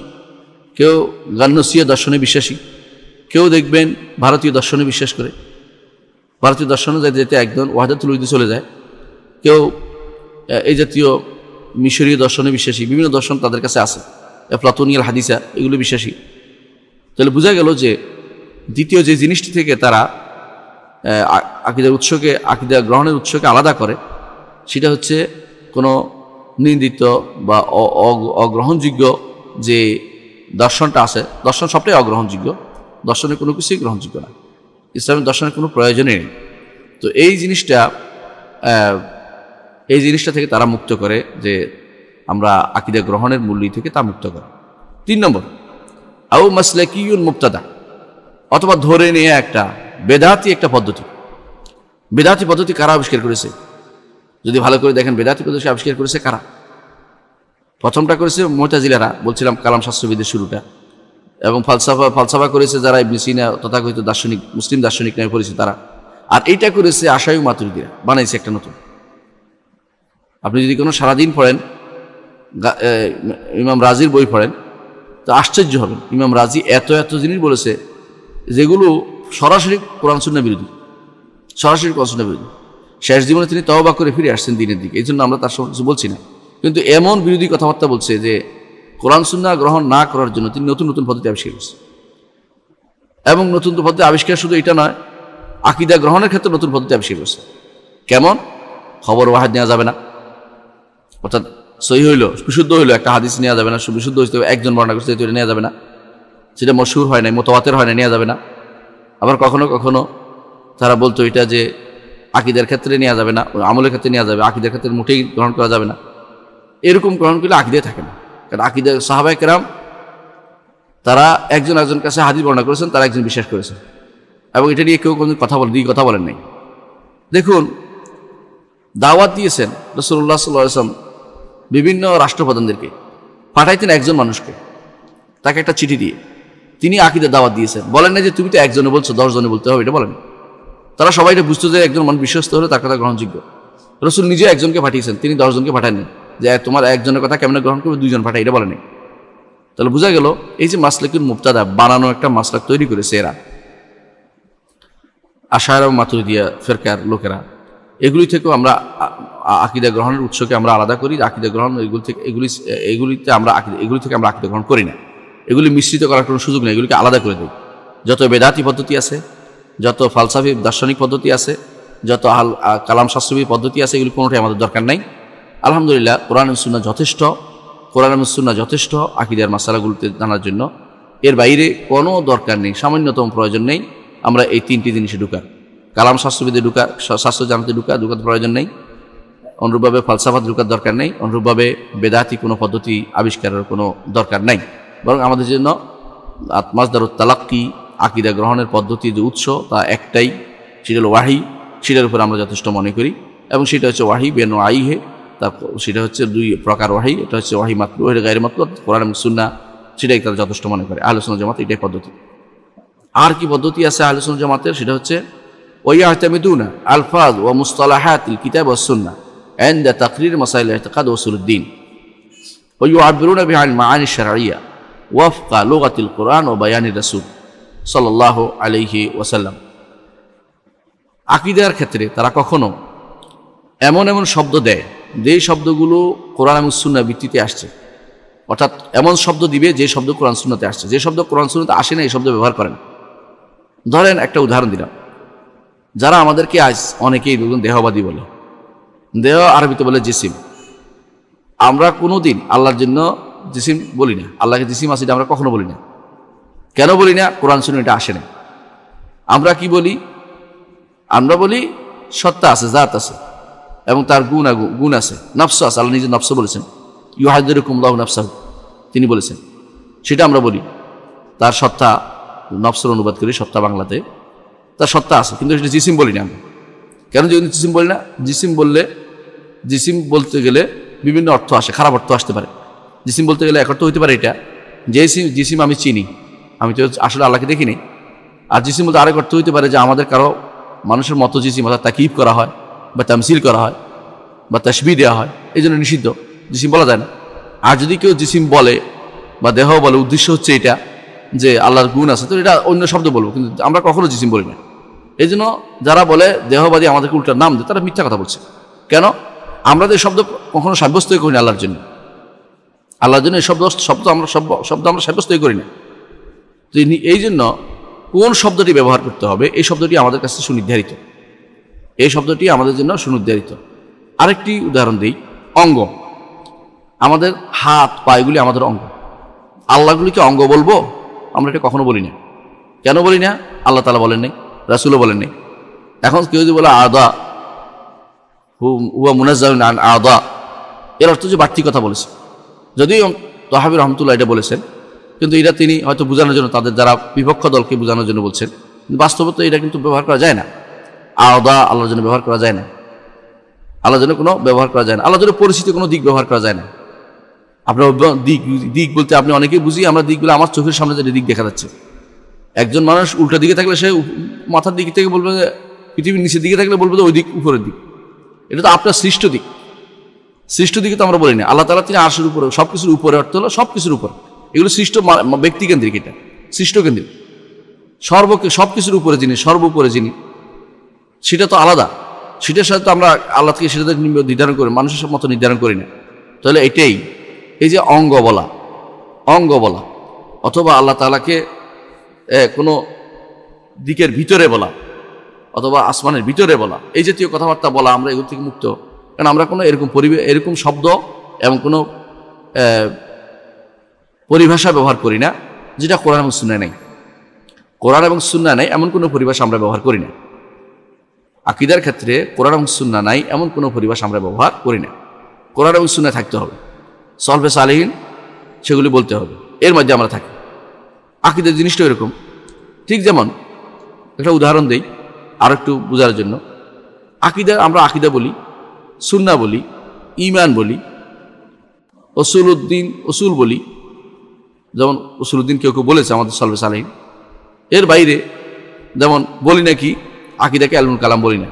কেউ গান্নসীয় দর্শনে বিশ্বাসী, কেউ দেখবেন ভারতীয় দর্শনে বিশ্বাস করে, ভারতীয় দর্শনে যেতে যেতে একদম ওয়াহদাতুল উজুদে চলে যায়। কেউ এই জাতীয় মিশরীয় দর্শনে বিশ্বাসী, বিভিন্ন দর্শন তাদের কাছে আছে, প্লাটোনিয়াল হাদিসা, এগুলো বিশ্বাসী। তাহলে বোঝা গেল যে দ্বিতীয় যে জিনিসটি থেকে তারা আকীদার উৎসকে, আকীদা গ্রহণের উৎসকে আলাদা করে, সেটা হচ্ছে কোনো নিন্দিত বা অগ্রহণযোগ্য যে দর্শনটা আছে। দর্শন সবটাই অগ্রহণযোগ্য, দর্শনের কোনো কিছুই গ্রহণযোগ্য না, ইসলামের দর্শনের কোনো প্রয়োজনই নেই। তো এই জিনিসটা থেকে তারা মুক্ত করে, যে আমরা আকীদা গ্রহণের মূল্য থেকে তা মুক্ত করে। 3 নম্বর, আও মাসলাকিয়ুন মুবতাদা, অথবা ধরে নিয়ে একটা বেদাতি একটা পদ্ধতি। বেদাতি পদ্ধতি কারা আবিষ্কার করেছে? যদি ভালো করে দেখেন, বেদাতি পদ্ধতি আবিষ্কার করেছে কারা? প্রথমটা করেছে মুতাজিলারা, বলছিলাম কালাম শাস্ত্রবিদের শুরুটা, এবং ফালসাফা করেছে যারা ইবনে সিনা, তথাকথিত দার্শনিক, মুসলিম দার্শনিক নামে পরিচিত তারা। আর এইটা করেছে আশায়ী মাতুরিদীরা, বানাইছে একটা নতুন। আপনি যদি কোনো সারাদিন পড়েন, ইমাম রাজির বই পড়েন, তো আশ্চর্য হবেন। ইমাম রাজি এত জিনিস বলেছে যেগুলো সরাসরি কোরআন সুন্নাহ বিরোধী, শেষ জীবনে তিনি তওবা করে ফিরে আসছেন দিনের দিকে, এই জন্য আমরা তার সঙ্গে কিছু বলছি না। কিন্তু এমন বিরোধী কথাবার্তা বলছে যে কোরআন সুন্নাহ গ্রহণ না করার জন্য তিনি নতুন পদ্ধতি আবিষ্কার করছে। এবং নতুন পদ্ধতি আবিষ্কার শুধু এটা নয়, আকীদা গ্রহণের ক্ষেত্রে নতুন পদ্ধতি আবিষ্কার করছে। কেমন? খবর ওয়াহিদ নেওয়া যাবে না, অর্থাৎ সহি হইল, বিশুদ্ধ হইল একটা হাদিস নেওয়া যাবে না, বিশুদ্ধ হইতে একজন বর্ণনা করছে, এটা নেওয়া যাবে না, সেটা মশহুর হয় নাই, মুতাওয়াতির হয় নাই, নেওয়া যাবে না। আবার কখনো কখনো তারা বলতো এটা যে আকীদার ক্ষেত্রে নেওয়া যাবে না, আমলের ক্ষেত্রে নেওয়া যাবে, আকীদার ক্ষেত্রে মোটেই গ্রহণ করা যাবে না। এরকম গ্রহণ করলে আকীদায় থাকে না। কারণ আকীদা সাহাবায়ে কেরাম তারা একজন কাছে হাদিস বর্ণনা করেছেন, তারা একজন বিশ্বাস করেছেন, এবং এটা নিয়ে কেউ কোনো কথা বলেন নাই। দেখুন, দাওয়াত দিয়েছেন রাসূলুল্লাহ সাল্লাল্লাহু আলাইহি ওয়াসাল্লাম বিভিন্ন রাষ্ট্রপ্রধানদেরকে, পাঠাইতেন একজন মানুষকে, তাকে একটা চিঠি দিয়ে তিনি আকীদার দাওয়াত দিয়েছেন। বলেন না যে তুমি তো একজনে বলছো, 10 জনে বলতে হবে, এটা বলেন। তারা সবাই এটা বুঝতো যে একজন মানুষ বিশ্বস্ত হলে তার কথা গ্রহণযোগ্য। রাসূল নিজে একজনকে পাঠিয়েছেন, তিনি 10 জনকে পাঠাননি, যে তোমার একজনের কথা কেমন গ্রহণ করবে, 2 জন পাঠাই, এটা বলেনি। তাহলে বোঝা গেল এই যে মাসলাকুল মুবতাদা বানানো একটা মাসলাক তৈরি করেছে এরা, আশায়রা ও মাতুরিদিয়া ফিরকার লোকেরা, এগুলি থেকেও আমরা আকীদা গ্রহণের উৎসকে আমরা আলাদা করি। আকীদা গ্রহণ এগুলি থেকে আমরা আকীদা গ্রহণ করি না, এগুলি মিশ্রিত করার কোনো সুযোগ নেই, এগুলিকে আলাদা করে দিই। যত বেদাতি পদ্ধতি আছে, যত ফালসাফি দার্শনিক পদ্ধতি আছে, যত কালাম শাস্ত্রবিদ পদ্ধতি আছে, এগুলি কোনোটাই আমাদের দরকার নাই। আলহামদুলিল্লাহ, কোরআন এবং সুন্নাহ যথেষ্ট আকীদার মাসালাগুলোতে জানার জন্য। এর বাইরে কোনো দরকার নেই, সামান্যতম প্রয়োজন নেই আমরা এই 3টি জিনিসে ঢুকার। কালাম শাস্ত্রবিদে শাস্ত্র জানাতে ঢুকার প্রয়োজন নেই, অনুরূপভাবে ফালসাফাত ঢুকার দরকার নেই, অনুরূপভাবে বেদাতি কোনো পদ্ধতি আবিষ্কারের কোনো দরকার নাই। বরং আমাদের জন্য মাসদারুত তালাক্কি, আকীদা গ্রহণের পদ্ধতি যে উৎস তা একটাই, সেটা হলো ওয়াহি। সেটার উপর আমরা যথেষ্ট মনে করি, এবং সেটা হচ্ছে ওয়াহি বেনো আইহে। তার সেটা হচ্ছে দুই প্রকার ওয়াহি, এটা হচ্ছে ওয়াহি মাতলু, এটা গায়রে মাতলু, কোরআন এবং সুন্নাহ, সেটাই তারা যথেষ্ট মনে করে আহলে সুন্নাত জামাত, এটাই পদ্ধতি। আর কি পদ্ধতি আছে আহলে সুন্নাত জামাতের? সেটা হচ্ছে ওয়াইয়াতামিদুনা আলফাজ ওয়া মুসতালাহাতিল কিতাব ওয়াস সুন্নাহ ইনদা তাকরির মাসাইল ইতিকাদ ওয়া উসুলুদ্দিন ওয়া ইউআব্বিরুনা বিআল মাআনি শারঈয়্যা ওয়াফকা লুগাতিল কুরআন ওয়া বায়ানির রাসূল সাল্লাল্লাহু আলাইহি ওয়াসাল্লাম। আকীদার ক্ষেত্রে তারা কখনো এমন এমন শব্দ দেয় যেই শব্দগুলো কোরআন এবং সুন্নাহ ভিত্তিতে আসছে, অর্থাৎ এমন শব্দ দিবে যে শব্দ কোরআন সুন্নাতে আসছে, যে শব্দ কোরআন সুন্নাতে আসে না এই শব্দ ব্যবহার করেন। ধরেন একটা উদাহরণ দিলাম, যারা আমাদেরকে আজ অনেকেই দেহবাদী বলে, দেহ আরবিতে বলে জিসিম। আমরা কোনো দিন আল্লাহর জন্য জিসিম বলি না, আল্লাহকে জিসিম আছে আমরা কখনো বলি না। কেন বলি না? কোরআন সুন্নাহ এটা আসে না। আমরা কি বলি? আমরা বলি সত্তা আছে, জাত আছে, এবং তার গুণ আছে, নফস আছে। আল্লাহ নিজে নফস বলেছেন, ইউহাযিরুকুমুল্লাহু নাফসাহু, তিনি বলেছেন, সেটা আমরা বলি। তার সত্তা, নফসের অনুবাদ করি সত্তা বাংলাতে, তার সত্তা আছে, কিন্তু সেটা জিসিম বলি না আমরা। কেন যদি জিসিম বলি না? জিসিম বললে, জিসিম বলতে গেলে বিভিন্ন অর্থ আসে, খারাপ অর্থ আসতে পারে। জিসিম বলতে গেলে এক অর্থ হইতে পারে এটা যে জিসিম আমি চিনি, আমি তো আসলে আল্লাহকে দেখিনি। আর জিসিম বলতে আরেক অর্থ হইতে পারে যে আমাদের কারো মানুষের মতো জিসিম, অর্থাৎ তাকিব করা হয় বা তামসিল করা হয় বা তাশবিহ দেওয়া হয়, এই জন্য নিষিদ্ধ, জিসিম বলা যায় না। আর যদি কেউ জিসিম বলে বা দেহ বলে, উদ্দেশ্য হচ্ছে এটা যে আল্লাহর গুণ আছে, তো এটা অন্য শব্দ বলবো, কিন্তু আমরা কখনো জিসিম বলি না। এই জন্য যারা বলে দেহবাদী আমাদেরকে উল্টা নাম দেয়, তারা মিথ্যা কথা বলছে। কেন? আমরা এই শব্দ কখনো সাব্যস্তই করি না আল্লাহর জন্য। আল্লাহর জন্য এই শব্দ আমরা সাব্যস্তই করি না। তো এই জন্য কোন শব্দটি ব্যবহার করতে হবে, এই শব্দটি আমাদের কাছে সুনির্ধারিত, এই শব্দটি আমাদের জন্য সুনির্ধারিত। আরেকটি উদাহরণ দিই, অঙ্গ। আমাদের হাত পায়েগুলি আমাদের অঙ্গ, আল্লাহগুলিকে অঙ্গ বলবো? আমরা এটা কখনো বলি না। কেন বলি না? আল্লাহ তাআলা বলেন নাই, রাসূলও বলেন নাই। এখন কেউ যদি বলে আদা হুয়া মুনাজ্জাহুন আন আদা, এর অর্থ যে বাড়তি কথা বলেছে। যদিও তাহাবী রহমতুল্লাহ এটা বলেছেন, কিন্তু এটা তিনি হয়তো বোঝানোর জন্য, তাদের যারা বিপক্ষ দলকে বোঝানোর জন্য বলছেন। বাস্তবত এটা কিন্তু ব্যবহার করা যায় না। আদা আল্লাহর জন্য ব্যবহার করা যায় না, আল্লাহর জন্য কোনো ব্যবহার করা যায় না, আল্লাহর জন্য পরিচিত কোনো দিক ব্যবহার করা যায় না। আপনার দিক বলতে আপনি অনেকেই বুঝি আমরা দিকগুলো, আমার চোখের সামনে যে দিক দেখা যাচ্ছে। একজন মানুষ উল্টা দিকে থাকলে সে মাথার দিক থেকে বলবে, পৃথিবীর নিচের দিকে থাকলে বলবে ওই দিক উপরের দিক। এটা তো আপনার সৃষ্ট দিক, সৃষ্ট দিকে তো আমরা বলি না। আল্লাহ তাআলা তিনি আরশের উপরে, সব কিছুর উপরে, অর্থ হলো সব কিছুর উপরে। এগুলো সৃষ্ট ব্যক্তিকেন্দ্রিক, এটা সৃষ্টকেন্দ্রিক। সব কিছুর উপরে যিনি, সর্বোপরে যিনি, সেটা তো আলাদা। সেটার সাথে তো আমরা আল্লাহ থেকে সেটা নির্ধারণ করি, মানুষের মতো নির্ধারণ করি না। তাহলে এটাই, এই যে অঙ্গ বলা অথবা আল্লাহ তাআলাকে কোনো দিকের ভিতরে বলা অথবা আসমানের ভিতরে বলা, এই জাতীয় কথাবার্তা বলা, আমরা এগুলো থেকে মুক্ত। কারণ আমরা কোনো এরকম শব্দ এবং কোনো পরিভাষা ব্যবহার করি না যেটা কোরআন এবং সুন্নাহ নেই। কোরআন এবং সুন্নাহ নেই এমন কোনো পরিভাষা আমরা ব্যবহার করি না। আকীদার ক্ষেত্রে কোরআন এবং সুন্নাহ নাই এমন কোনো পরিভাষা আমরা ব্যবহার করি না। কোরআন এবং সুন্নাহ থাকতে হবে, সলফে সালেহীন সেগুলি বলতে হবে, এর মধ্যে আমরা থাকি। আকীদার জিনিসটা এরকম। ঠিক যেমন একটা উদাহরণ দেই আর একটু বোঝার জন্য। আমরা আকীদা বলি, সুন্নাহ বলি, ঈমান বলি, উসুল বলি। যেমন উসুলুদ্দিন কেউ বলেছে আমাদের সলফে সালেহীন। এর বাইরে যেমন বলি না কি, আকীদাকে ইলমুল কালাম বলি না,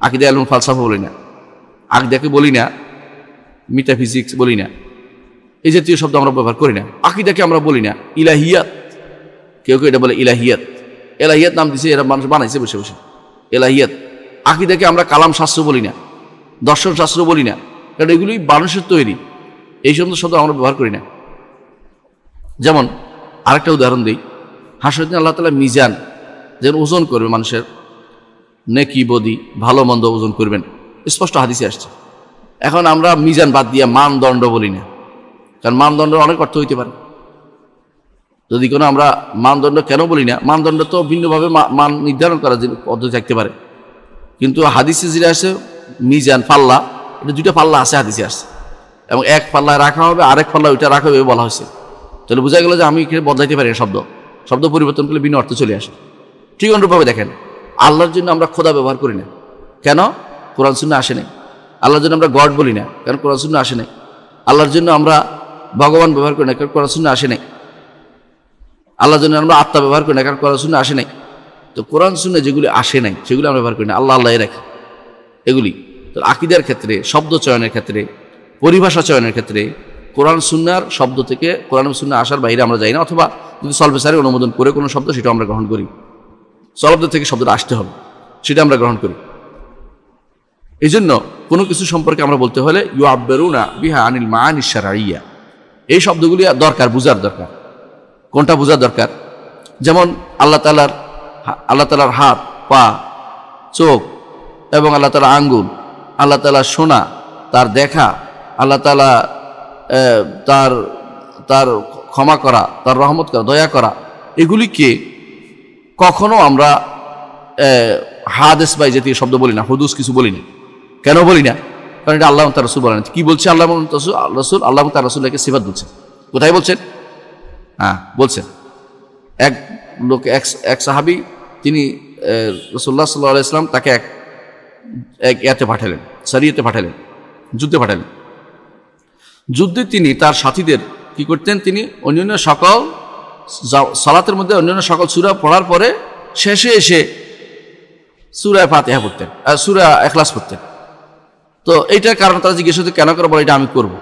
আকীদা ইলমুল ফালসাফা বলি না, আকীদাকে বলি না মেটাফিজিক্স বলি না, এই জাতীয় শব্দ আমরা ব্যবহার করি না। আকীদাকে আমরা বলি না ইলাহিয়াত, কেউ এটা বলে ইলাহিয়াত। এলাহিয়াত নাম দিছে, এরা মানুষ বানাইছে বসে বসে এলাহিয়াত। আকীদাকে আমরা কালাম শাস্ত্র বলি না, দর্শন শাস্ত্র বলি না, কারণ এগুলি মানুষের তৈরি, এই সমস্ত শব্দ আমরা ব্যবহার করি না। যেমন আরেকটা উদাহরণ দিই, হাসরের দিন আল্লাহ তাআলা মিজান যেন ওজন করবে, মানুষের নেকি বদি ভালো মন্দ ওজন করবেন, স্পষ্ট হাদিসে আসছে। এখন আমরা মিজান বাদ দিয়ে মানদণ্ড বলি না, কারণ মানদণ্ডের অনেক অর্থ হইতে পারে। যদি কোনো আমরা মানদণ্ড কেন বলি না, মানদণ্ড তো ভিন্নভাবে মান নির্ধারণ করার পদ্ধতি থাকতে পারে, কিন্তু হাদিসে যেটা আছে মিজান পাল্লা, এটা দুইটা পাল্লা আছে হাদিসে আসছে, এবং এক পাল্লায় রাখা হবে, আরেক পাল্লা ওইটা রাখা হবে বলা হয়েছে। তাহলে বোঝা গেল যে আমি বদলাইতে পারি না, শব্দ পরিবর্তন করলে বিনা অর্থ চলে আসে। ঠিক অনুরূপভাবে দেখেন, আল্লাহর জন্য আমরা খোদা ব্যবহার করি না, কেন? কোরআন সুন্নাহ আসে নাই। আল্লাহর জন্য আমরা গড বলি না, কারণ কোরআন সুন্নাহ আসে নাই। আল্লাহর জন্য আমরা ভগবান ব্যবহার করি না, কারণ কোরআন সুন্নাহ আসে নাই। আল্লাহর জন্য আমরা আত্মা ব্যবহার করি না, কারণ কোরআন সুন্নাহ আসে নাই। তো কোরআন সুন্নাহ যেগুলি আসে নাই সেগুলো আমরা ব্যবহার করি না, আল্লাহ রাখি এগুলি। তো আকীদার ক্ষেত্রে, শব্দ চয়নের ক্ষেত্রে, পরিভাষা চয়নের ক্ষেত্রে কোরআন সুন্নাহর শব্দ থেকে কোরআন সুন্নাহ আসার বাইরে আমরা যাই না, অথবা যদি সলভে সারি অনুমোদন করে কোনো শব্দ সেটা আমরা গ্রহণ করি, সলভদের থেকে শব্দটা আসতে হবে সেটা আমরা গ্রহণ করি। এই জন্য কোনো কিছু সম্পর্কে আমরা বলতে হলে ইউআব্বিরুনা বিহা আনিল মাআনি শারঈয়া, এই শব্দগুলি দরকার, বুঝার দরকার। কোনটা বোঝার দরকার? যেমন আল্লাহ তাআলার হাত, পা, চোখ এবং আল্লাহ তাআলার আঙ্গুল, আল্লাহ তাআলার শোনা, তার দেখা, আল্লাহ তাআলা তার ক্ষমা করা, তার রহমত করা, দয়া করা, এগুলিকে কখনো আমরা হাদিস বাই জাতীয় শব্দ বলি না, হুদুস কিছু বলি না। কেন বলি না? কারণ এটা আল্লাহ তার রাসূল বলেন। কি বলছে আল্লাহ রাসূল? আল্লাহ তার রাসূলকে সিফাত বলছেন। কোথায় বলছেন? বলছেন এক সাহাবী, তিনি রাসূলুল্লাহ সাল্লাল্লাহু আলাইহি ওয়াসাল্লাম তাকে এক ইয়াতে পাঠালেন, সারিয়াতে পাঠালেন, যুদ্ধে পাঠালেন। যুদ্ধে তিনি তার সাথীদের কি করতেন? তিনি অন্যান্য সকল সালাতের মধ্যে অন্যান্য সকল সূরা পড়ার পরে শেষে এসে সূরা ফাতিহা পড়তেন, সূরা ইখলাস পড়তেন। তো এইটার কারণ তারা জিজ্ঞেস করতে, কেন করে? বলে এটা আমি করবো।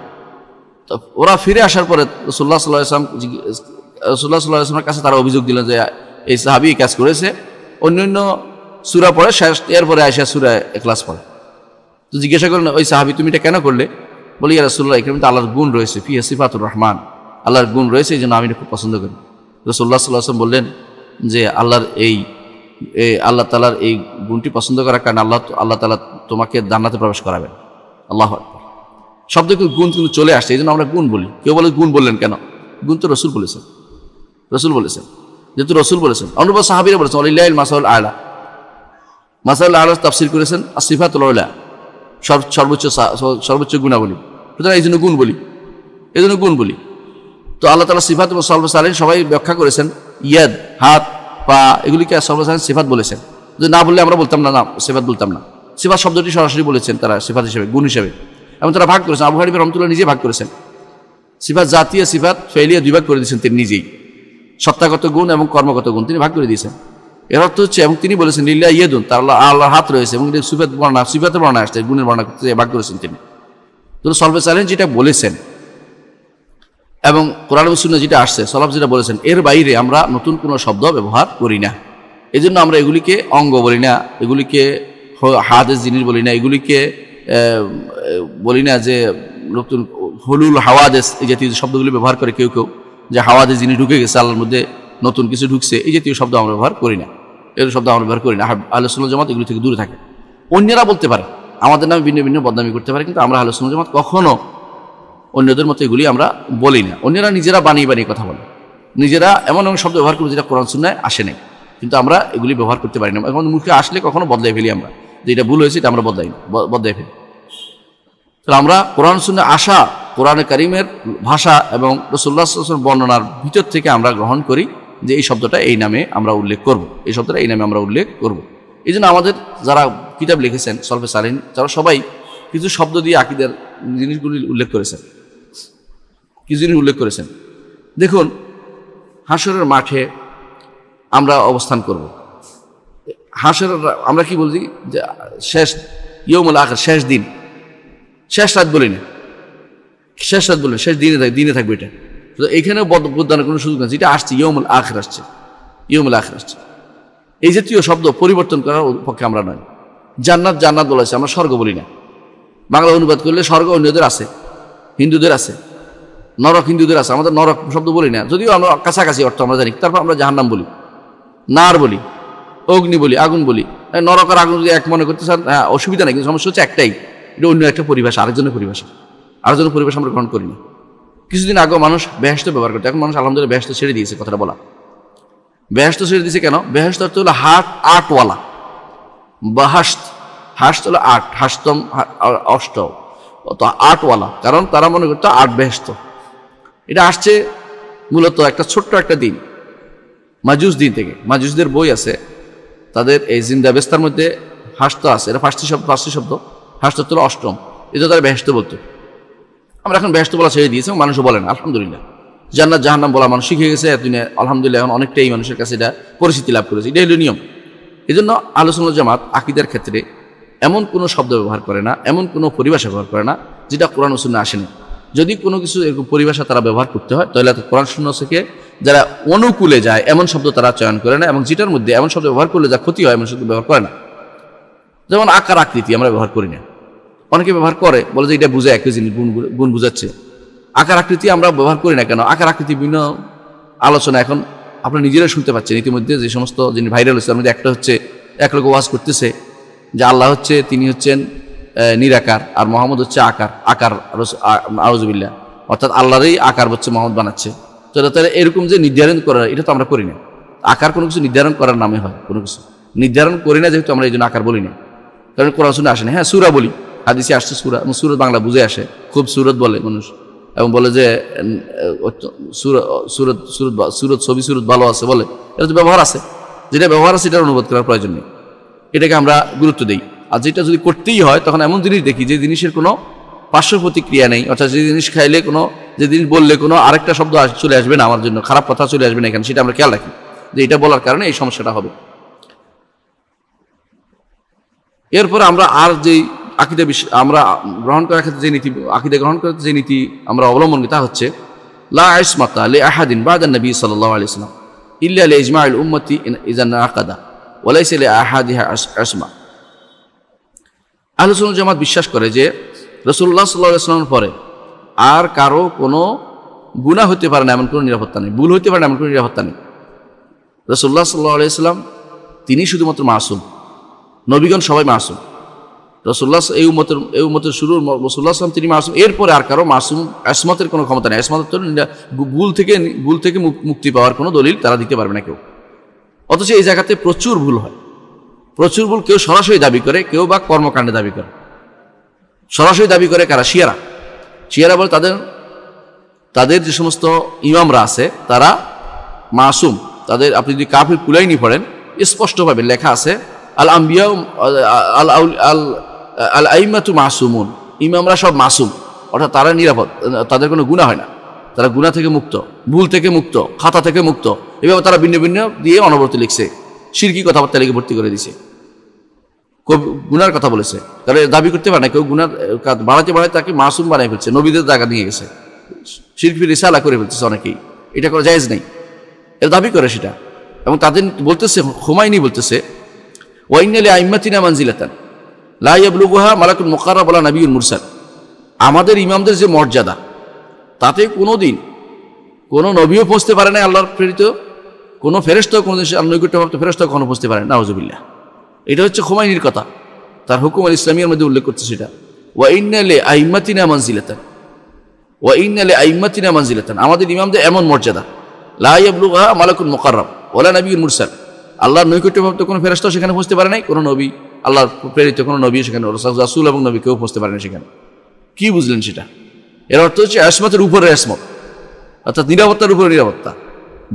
তো ওরা ফিরে আসার পরে রাসূলুল্লাহ সাল্লাল্লাহু আলাইহি ওয়াসাল্লামের কাছে তারা অভিযোগ দিলেন যে এই সাহাবী কাজ করেছে, অন্যান্য সূরা পড়ে শেষ, এরপরে আয়েশা সূরা ইখলাস পড়ে। তো জিজ্ঞাসা করলেন, ওই সাহাবী তুমি এটা কেন করলে? বলি, ইয়া রাসূলুল্লাহ, এখানে তো আল্লাহর গুণ রয়েছে, ফিহা সিফাতুর রহমান, আল্লাহর গুণ রয়েছে, এই জন্য আমি এটা খুব পছন্দ করি। রাসূলুল্লাহ সাল্লাল্লাহু আলাইহি ওয়াসাল্লাম বললেন যে আল্লাহ তাআলার এই গুণটি পছন্দ করার কারণে আল্লাহ তাআলা তোমাকে জান্নাতে প্রবেশ করাবেন। আল্লাহু আকবার। শব্দ গুণ কিন্তু চলে আসছে, এই জন্য আমরা গুণ বলি। কেউ বলে গুণ বললেন কেন? গুণ তো রাসূল বলেছেন, যেহেতু রাসূল বলেছেন। অনুরূপ সাহাবীরা বলেছেন, ওয়ালিল্লাহিল মাসাউল আলা। মাসাউল আলা তাফসীর করেছেন আসিফাতুল উলা, সর্বোচ্চ গুণাবলী। সুতরাং এই জন্য গুণ বলি। তো আল্লাহ তাআলা সিফাত এবং সর্বসালিন সবাই ব্যাখ্যা করেছেন, ইয়াদ, হাত, পা, এগুলিকে সর্বসালিন সিফাত বলেছেন। যদি না বললে আমরা বলতাম না, সিফাত বলতাম না। সিফাত শব্দটি সরাসরি বলেছেন তারা সিফাত হিসেবে, গুণ হিসেবে। এবং তারা ভাগ করেছেন, আবু হানিফা রাহমাতুল্লাহ নিজে ভাগ করেছেন। সিফাত জাতীয়, সিফাত ফেলিয়া দুই ভাগ করে দিয়েছেন তিনি নিজেই। সত্তাগত গুণ এবং কর্মগত গুণ তিনি ভাগ করে দিয়েছেন। এর অর্থ হচ্ছে, এবং তিনি বলেছেন লিল্লাহ ইয়াদুন, তার আল্লাহর হাত রয়েছে, এবং সিফাতের বর্ণনা আসছে, গুণের বর্ণনা করতে ভাগ করেছেন তিনি। তো সলভে সালেন যেটা বলেছেন এবং কোরআন এবং সুন্নাহ যেটা আসছে, সলাফ যেটা বলেছেন, এর বাইরে আমরা নতুন কোনো শব্দ ব্যবহার করি না। এই জন্য আমরা এগুলিকে অঙ্গ বলি না, এগুলিকে হাদিস জিনিস বলি না, এগুলিকে বলি না যে নতুন হুলুল হাওয়াদিস, এই জাতীয় শব্দগুলি ব্যবহার করে কেউ যে হাওয়াদিস জিনিস ঢুকে গেছে, আল্লাহর মধ্যে নতুন কিছু ঢুকছে, এই জাতীয় শব্দ আমরা ব্যবহার করি না। এর শব্দ আমরা ব্যবহার করি না। আহলে সুন্নাত জামাত এগুলি থেকে দূরে থাকে। অন্যরা বলতে পারে, আমাদের নামে ভিন্ন ভিন্ন বদনামি করতে পারে, কিন্তু আমরা আহলে সুন্নাত জামাত কখনো অন্যদের মতো এগুলি আমরা বলি না। অন্যরা নিজেরা বানিয়ে কথা বলে, নিজেরা এমন শব্দ ব্যবহার করি যেটা কোরআন সুন্নাহয় আসে নাই, কিন্তু আমরা এগুলি ব্যবহার করতে পারি না। এখন মুখে আসলে কখনো বদলাই ফেলি আমরা, যে এটা ভুল হয়েছে এটা আমরা বদলাই ফেলি। তাহলে আমরা কোরআন সুন্নাহ আসা কোরআনে কারিমের ভাষা এবং রাসূলুল্লাহ সাল্লাল্লাহু আলাইহি ওয়াসাল্লাম বর্ণনার ভিতর থেকে আমরা গ্রহণ করি যে এই শব্দটা এই নামে আমরা উল্লেখ করব, এই শব্দটা এই নামে আমরা উল্লেখ করব। এই জন্য আমাদের যারা কিতাব লিখেছেন সলফে সালিহিন, তারা সবাই কিছু শব্দ দিয়ে আকীদার জিনিসগুলি উল্লেখ করেছেন। দেখুন, হাশরের মাঠে আমরা অবস্থান করব। হাশরের আমরা কি বলছি যে শেষ ইয়ৌমুল আখির, শেষ দিন, শেষ রাত বলি না, শেষ দিনে থাকবে এটা। তো এইখানেও বদনার কোনো সুযোগ নেই, যেটা আসছে ইয়ৌমুল আখির আসছে। এই জাতীয় শব্দ পরিবর্তন করার পক্ষে আমরা নয়। জান্নাত বলেছে, আমরা স্বর্গ বলি না। বাংলা অনুবাদ করলে স্বর্গ অন্যদের আছে, হিন্দুদের আছে, নরক হিন্দুদের আছে, আমাদের নরক শব্দ বলি না, যদিও আমরা কাছাকাছি অর্থ আমরা জানি। তারপর আমরা জাহান্নাম বলি, নার বলি, অগ্নি বলি, আগুন বলি। নরক আর আগুন যদি এক মনে করতে চান, হ্যাঁ, অসুবিধা নেই, কিন্তু সমস্যা হচ্ছে একটাই, এটা অন্য একটা পরিভাষা, আরেকজনের পরিভাষা আমরা গ্রহণ করি না। কিছুদিন আগেও মানুষ বেহেশত ব্যবহার করতে, এখন মানুষ আলহামদুলিল্লাহ বেহেশত ছেড়ে দিয়েছে। কথাটা বলা, বেহেশত ছেড়ে দিয়েছে কেন? বেহেশত অর্থ হলো আটওয়ালা, হাস্ত হলো আট, হাস্তম অষ্ট, আটওয়ালা, কারণ তারা মনে করতো আট বেহেশত। এটা আসছে মূলত একটা ছোট্ট একটা দিন, মাজুস দিন থেকে। মাজুসদের বই আছে, তাদের এই জিন্দা বেস্তার মধ্যে হাসত আছে, এটা ফার্সি শব্দ, হাসত হলো অষ্টম, এটা তারা বেহেশত বলতো। আমরা এখন বেহেশত বলা ছেড়ে দিয়েছি, মানুষও বলে না আলহামদুলিল্লাহ। জান্নাত জাহান্নাম বলা মানুষ শিখে গেছে এতদিনে, আলহামদুলিল্লাহ এখন অনেকটাই মানুষের কাছে এটা পরিচিতি লাভ করেছে, এটা হলো নিয়ম। এই জন্য আহলে সুন্নাত জামাত আকীদার ক্ষেত্রে এমন কোনো শব্দ ব্যবহার করে না, এমন কোনো পরিভাষা ব্যবহার করে না যেটা কোরআন ও সুন্নাহ আসেনি। যদি কোনো কিছু এরকম পরিভাষা তারা ব্যবহার করতে হয়, তাহলে কোরআন সুন্নাহ থেকে যারা অনুকূলে যায় এমন শব্দ তারা চয়ন করে না, এবং যেটার মধ্যে এমন শব্দ ব্যবহার করলে যা ক্ষতি হয় এমন শব্দ ব্যবহার করে না। যেমন আকার আকৃতি আমরা ব্যবহার করি না, অনেকে ব্যবহার করে, বলে যে এটা বুঝায় একই জিনিস, গুণ বুঝাচ্ছে। আকার আকৃতি আমরা ব্যবহার করি না কেন? আকার আকৃতি বিভিন্ন আলোচনা এখন আপনারা নিজেরাই শুনতে পাচ্ছেন ইতিমধ্যে, যে সমস্ত জিনিস ভাইরাল হচ্ছে তার মধ্যে একটা হচ্ছে, এক লোক ওয়াজ করতেছে যে আল্লাহ হচ্ছে, তিনি হচ্ছেন নিরাকার, আর মোহাম্মদ হচ্ছে আকার আউযুবিল্লাহ, অর্থাৎ আল্লাহরই আকার হচ্ছে মোহাম্মদ বানাচ্ছে। তো তাহলে এরকম যে নির্ধারণ করার, এটা তো আমরা করি না। আকার কোনো কিছু নির্ধারণ করার নামে হয়, কোনো কিছু নির্ধারণ করি না, যেহেতু আমরা এই জন্য আকার বলি না, কারণ কোরআন সুন্নাহ আসে না। হ্যাঁ, সূরা বলি, হাদিসে আসছে সূরা, সুরত বাংলা বুঝে আসে, খুব সুরত বলে মানুষ, এবং বলে যে সুরত ছবি সুরত ভালো আছে বলে, এটা তো ব্যবহার আছে, যেটা ব্যবহার আছে এটার অনুবাদ করার প্রয়োজন নেই, এটাকে আমরা গুরুত্ব দিই। আর যেটা যদি করতেই হয় তখন এমন জিনিস দেখি যে জিনিসের কোনো পার্শ্ব প্রতিক্রিয়া নেই, অর্থাৎ যে জিনিস খাইলে কোনো, যে জিনিস বললে কোনো আরেকটা শব্দ চলে আসবে না আমার জন্য, খারাপ কথা চলে আসবে না এখানে, সেটা আমরা খেয়াল রাখি যে এটা বলার কারণে এই সমস্যাটা হবে। এরপরে আমরা আর যেই আকীদা আমরা গ্রহণ করার ক্ষেত্রে যে নীতি, আকীদা গ্রহণ করার যে নীতি আমরা অবলম্বন করি তা হচ্ছে লা ইসমাতা লি আহাদিন বা'দা নবী সাল্লাল্লাহু আলাইহি ওয়াসাল্লাম ইল্লা লি ইজমা'il উম্মতি ইযা নাকাদা ওয়া লাইসা লি আহাদিহা ইসমা। আহলে সুন্নাত জামাত বিশ্বাস করে যে রাসূলুল্লাহ সাল্লাল্লাহু আলাইহি ওয়াসাল্লামের পরে আর কারো কোনো গুনাহ হতে পারে না এমন কোনো নিরাপত্তা নেই, ভুল হতে পারে না এমন কোনো নিরাপত্তা নেই। রাসূলুল্লাহ সাল্লাল্লাহু আলাইহি ওয়াসাল্লাম তিনি শুধুমাত্র মাসুম, নবীগণ সবাই মাসুম। রাসূলুল্লাহ এই উম্মতের শুরুর রাসূলুল্লাহ সাল্লাল্লাহু তিনি মাসুম, এরপরে আর কারো মাসুম ইসমাতের কোনো ক্ষমতা নেই। ইসমাত ভুল থেকে মুক্তি পাওয়ার কোনো দলিল তারা দিতে পারবে না কেউ। অথচ এই জায়গাতে প্রচুর ভুল হয়, প্রচুর ভুল কেউ সরাসরি দাবি করে, কেউ বা কর্মকাণ্ডে দাবি করে। সরাসরি দাবি করে কারা? শিয়ারা বলে তাদের যে সমস্ত ইমামরা আছে তারা মাসুম, তাদের আপনি যদি কাফির কুলাইনি পড়েন স্পষ্টভাবে লেখা আছে আল আম্বিয়া আল আইম্মাতু মাসুমুন, ইমামরা সব মাসুম, অর্থাৎ তারা নিরাপদ, তাদের কোনো গুনাহ হয় না, তারা গুনাহ থেকে মুক্ত, ভুল থেকে মুক্ত, খাতা থেকে মুক্ত। এভাবে তারা ভিন্ন ভিন্ন দিয়ে অনবরত লিখছে, শিরকি কথাবার্তা লিখে ভর্তি করে দিছে, গুনার কথা বলেছে। তাহলে দাবি করতে পারে না কেউ গুনার বাড়াতে তাকে মাসুম বানাই ফেলছে, নবীদের জায়গা নিয়ে গেছে, শিরকি রিসালা করে ফেলতেছে অনেকেই, এটা করা জায়েজ নেই, এর দাবি করে সেটা। এবং তাদের বলতেছে, খুমাইনি বলতেছে ওয়াইন্না লি আইম্মাতিনা মানজিলাতান লা ইয়াবলুগুহা মালাকুল মুকাররাব ওয়ালা নাবিয়্যুল মুরসাল। আমাদের ইমামদের যে মর্যাদা, তাতে কোনোদিন কোনো নবীও পৌঁছতে পারে না, আল্লাহর প্রেরিত কোনো ফেরেশতাও কোনো নৈকট্যপ্রাপ্ত ফেরেশতাও কখনো পৌঁছতে পারে না, নাউযুবিল্লাহ। এটা হচ্ছে খুমাইনির কথা, তার হুকুম আল ইসলামিয়ার মধ্যে উল্লেখ করছে সেটা। ওয়াইন্না লি আইম্মাতিনা মানজিলাতান, আমাদের ইমামদের এমন মর্যাদা, লা ইয়াবলুগুহা মালাকুল মুকাররাব ওয়ালা নাবিয়্যুল মুরসাল, আল্লাহর নৈকট্যপ্রাপ্ত কোনো ফেরেশতাও সেখানে পৌঁছতে পারে নাই, কোনো নবী, আল্লাহর প্রেরিত কোনো নবী সেখানে, রাসূল এবং নবী কেউ পৌঁছতে পারে না সেখানে। কি বুঝলেন সেটা? এর অর্থ হচ্ছে ইসমাতের উপরে ইসমত, অর্থাৎ নিরাপত্তার উপরে নিরাপত্তা।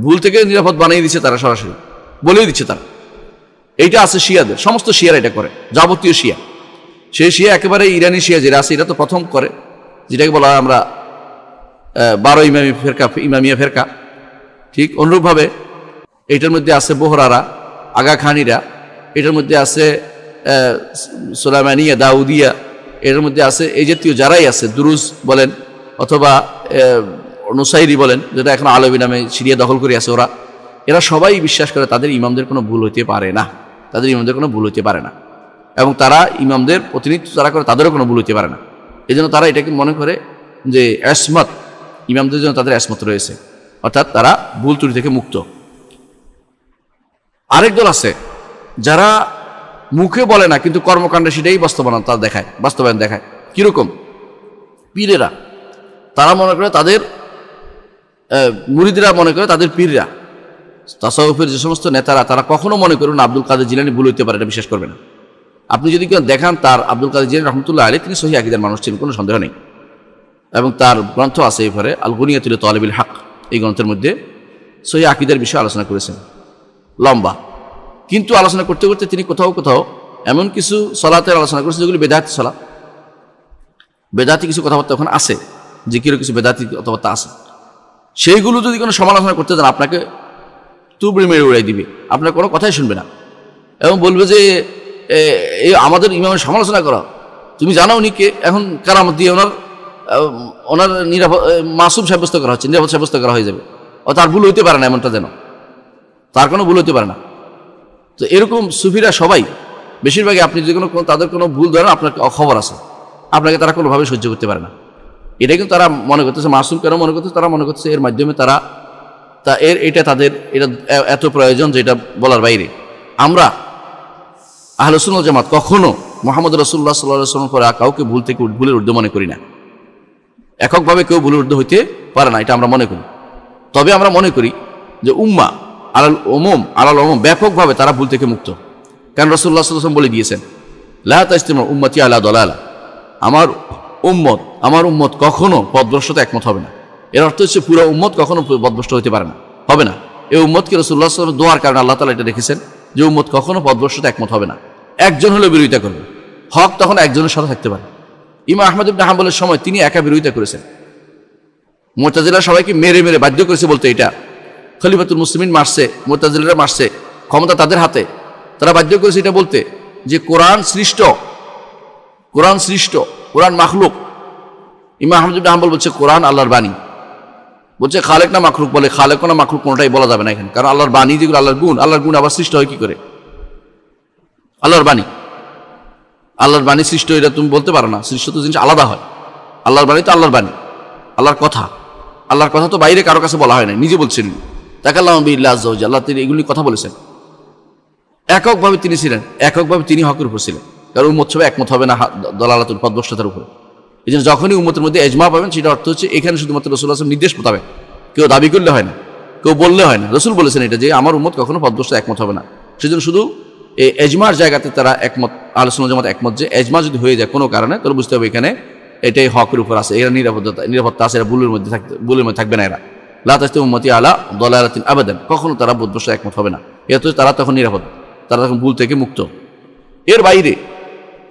ভুল থেকে নিরাপদ বানিয়ে দিচ্ছে তারা, সরাসরি বলেই দিচ্ছে তারা। এইটা আছে শিয়াদের, সমস্ত শিয়ারা এটা করে, যাবতীয় শিয়া। সেই শিয়া একেবারে ইরানি শিয়া যেটা আছে, এটা তো প্রথম করে, যেটাকে বলা হয় আমরা 12 ইমামিয়া ফেরকা। ঠিক অনুরূপভাবে এটার মধ্যে আছে বোহরারা, আগা খানিরা, এটার মধ্যে আছে সুলাইমানিয়া, দাউদিয়া, এটার মধ্যে আছে এই জাতীয় যারাই আছে, দুরুজ বলেন অথবা নুসাইরি বলেন, যেটা এখন আলবী নামে সিরিয়া দখল করে আছে ওরা, এরা সবাই বিশ্বাস করে তাদের ইমামদের কোনো ভুল হইতে পারে না, এবং তারা ইমামদের প্রতিনিধিত্ব যারা করে তাদেরও কোনো ভুল হইতে পারে না। এই জন্য তারা এটাকে মনে করে যে ইসমত, ইমামদের জন্য তাদের ইসমত রয়েছে, অর্থাৎ তারা ভুল ত্রুটি থেকে মুক্ত। আরেক দল আছে যারা মুখে বলে না কিন্তু কর্মকাণ্ডে সেটাই বাস্তবায়ন দেখায়। কিরকম? পীরেরা, তারা মনে করে তাদের মুরিদরা মনে করে তাদের পীররা, তাসাউফের যে সমস্ত নেতারা, তারা কখনো মনে করুন আব্দুল কাদের জিলানী ভুল হইতে পারে, এটা বিশ্বাস করবে না। আপনি যদি কেউ দেখান তার আব্দুল কাদের জিলানী রহমতুল্লাহ আলাইহি, তিনি সহিহ আকীদার মানুষ ছিলেন, কোনো সন্দেহ নেই, এবং তার গ্রন্থ আছে এবারে আল গুনিয়াতুল তালিবিল হক, এই গ্রন্থের মধ্যে সহিহ আকীদার বিষয়ে আলোচনা করেছেন লম্বা। কিন্তু আলোচনা করতে করতে তিনি কোথাও কোথাও এমন কিছু সালাতের আলোচনা করেছেন যেগুলি বেদাতি সালাত, বেদাতি কিছু কথাবার্তা ওখানে আছে, জিকিরও কিছু বেদাতি কথাবার্তা আছে। সেইগুলো যদি কোনো সমালোচনা করতে যান আপনাকে তুবড়ি মেরে উড়াই দিবে, আপনার কোনো কথাই শুনবে না এবং বলবে যে আমাদের ইমামের সমালোচনা করা, তুমি জানো উনি কে? এখন কারামত দিয়ে ওনার মাসুম সাব্যস্ত করা হচ্ছে, নিরাপদ সাব্যস্ত করা হয়ে যাবে। ও তার ভুল হইতে পারে না, এমনটা যেন তার কোনো ভুল হইতে পারে না। তো এরকম সুফিরা সবাই বেশিরভাগই আপনি যে কোনো তাদের কোনো ভুল ধরেন আপনার অখবর আছে, আপনাকে তারা কোনোভাবে সহ্য করতে পারে না। এটা কিন্তু তারা মনে করতেছে মাসুম কেন মনে করতেছে, তারা মনে করতেছে এর মাধ্যমে তারা এটা তাদের এটা এত প্রয়োজন যেটা বলার বাইরে। আমরা আহলে সুন্নাত জামাত কখনো মুহাম্মদ রাসূলুল্লাহ সাল্লাল্লাহু আলাইহি ওয়াসাল্লাম পরে কাউকে ভুলের ঊর্ধ্বে মনে করি না। এককভাবে কেউ ভুলের ঊর্ধ্বে হইতে পারে না, এটা আমরা মনে করি। তবে আমরা মনে করি যে উম্মা আলাল উমুম ব্যাপকভাবে তারা ভুল থেকে মুক্ত। কারণ রাসূলুল্লাহ সাল্লাল্লাহু আলাইহি ওয়াসাল্লাম বলে দিয়েছেন, লা তাজতামিউ উম্মতি আলা দালালা, আমার উম্মত কখনো পথভ্রষ্টতা একমত হবে না। এর অর্থ হচ্ছে পুরো উম্মত কখনো পথভ্রষ্ট হতে পারে না, হবে না। এই উম্মতকে রাসূলুল্লাহ সাল্লাল্লাহু আলাইহি ওয়াসাল্লাম দোয়ার কারণে আল্লাহ তাআলা এটা রেখেছেন যে উম্মত কখনো পথভ্রষ্টতা একমত হবে না। একজন হলেও বিরোধিতা করবে, হক তখন একজনের সাথে থাকতে পারে। ইমাম আহমদ ইবনে হাম্বলের সময় তিনি একা বিরোধিতা করেছেন। মুতাজিলা সবাইকে মেরে মেরে বাধ্য করেছে বলতে, এটা খলিফাতুল মুসলিমিন মারছে, মুতাজিলারা মারছে, ক্ষমতা তাদের হাতে, তারা বাধ্য করেছে এটা বলতে যে কোরআন সৃষ্ট, কোরআন মাখলুক। ইমাম আহমদ ইবনে হাম্বল বলছে কোরআন আল্লাহর বাণী, বলছে খালেক না মাখলুক, বলে খালেক না মাখলুক কোনটাই বলা যাবে না এখানে, কারণ আল্লাহর বাণী যেগুলো আল্লাহর গুণ আবার সৃষ্ট হয় কি করে? আল্লাহর বাণী সৃষ্ট, এটা তুমি বলতে পারো না। সৃষ্ট তো জিনিস আলাদা হয়, আল্লাহর বাণী তো আল্লাহর বাণী, আল্লাহর কথা তো বাইরে কারো কাছে বলা হয় না, নিজে বলছেন তাকাল্লামু বিল্লাহি আযজা ওয়া জাল্লা, আল্লাহ তিনি এগুলি কথা বলেছেন। এককভাবে তিনি ছিলেন, এককভাবে তিনি হকের উপর ছিলেন, কারণ উম্মত সবাই একমত হবে না দলালাতুল পথভ্রষ্টতার উপরে। এই জন্য যখনই উম্মতের মধ্যে ইজমা পাবেন, সেটা অর্থ হচ্ছে এখানে শুধুমাত্র রাসূলুল্লাহ সাল্লাল্লাহু আলাইহি ওয়াসাল্লাম নির্দেশ মোতাবেক, কেউ দাবি করলে হয় না, কেউ বললে হয় না। রাসূল বলেছেন এটা যে আমার উম্মত কখনো পথভ্রষ্ট একমত হবে না। সেজন্য শুধু এই এজমার জায়গাতে তারা একমত, আহলে সুন্নাত জামাত একমত যে এজমা যদি হয়ে যায় কোনো কারণে, তাহলে বুঝতে হবে এখানে এটাই হকের উপর আছে, এরা নিরাপত্তা আছে, এরা ভুলের মধ্যে থাকবে না। এরা লা তাজতামিউ উম্মতি আলা দালালাতিন আবাদান, কখনো তারা পথভ্রষ্ট একমত হবে না। এত তারা তখন নিরাপদ, তারা তখন ভুল থেকে মুক্ত। এর বাইরে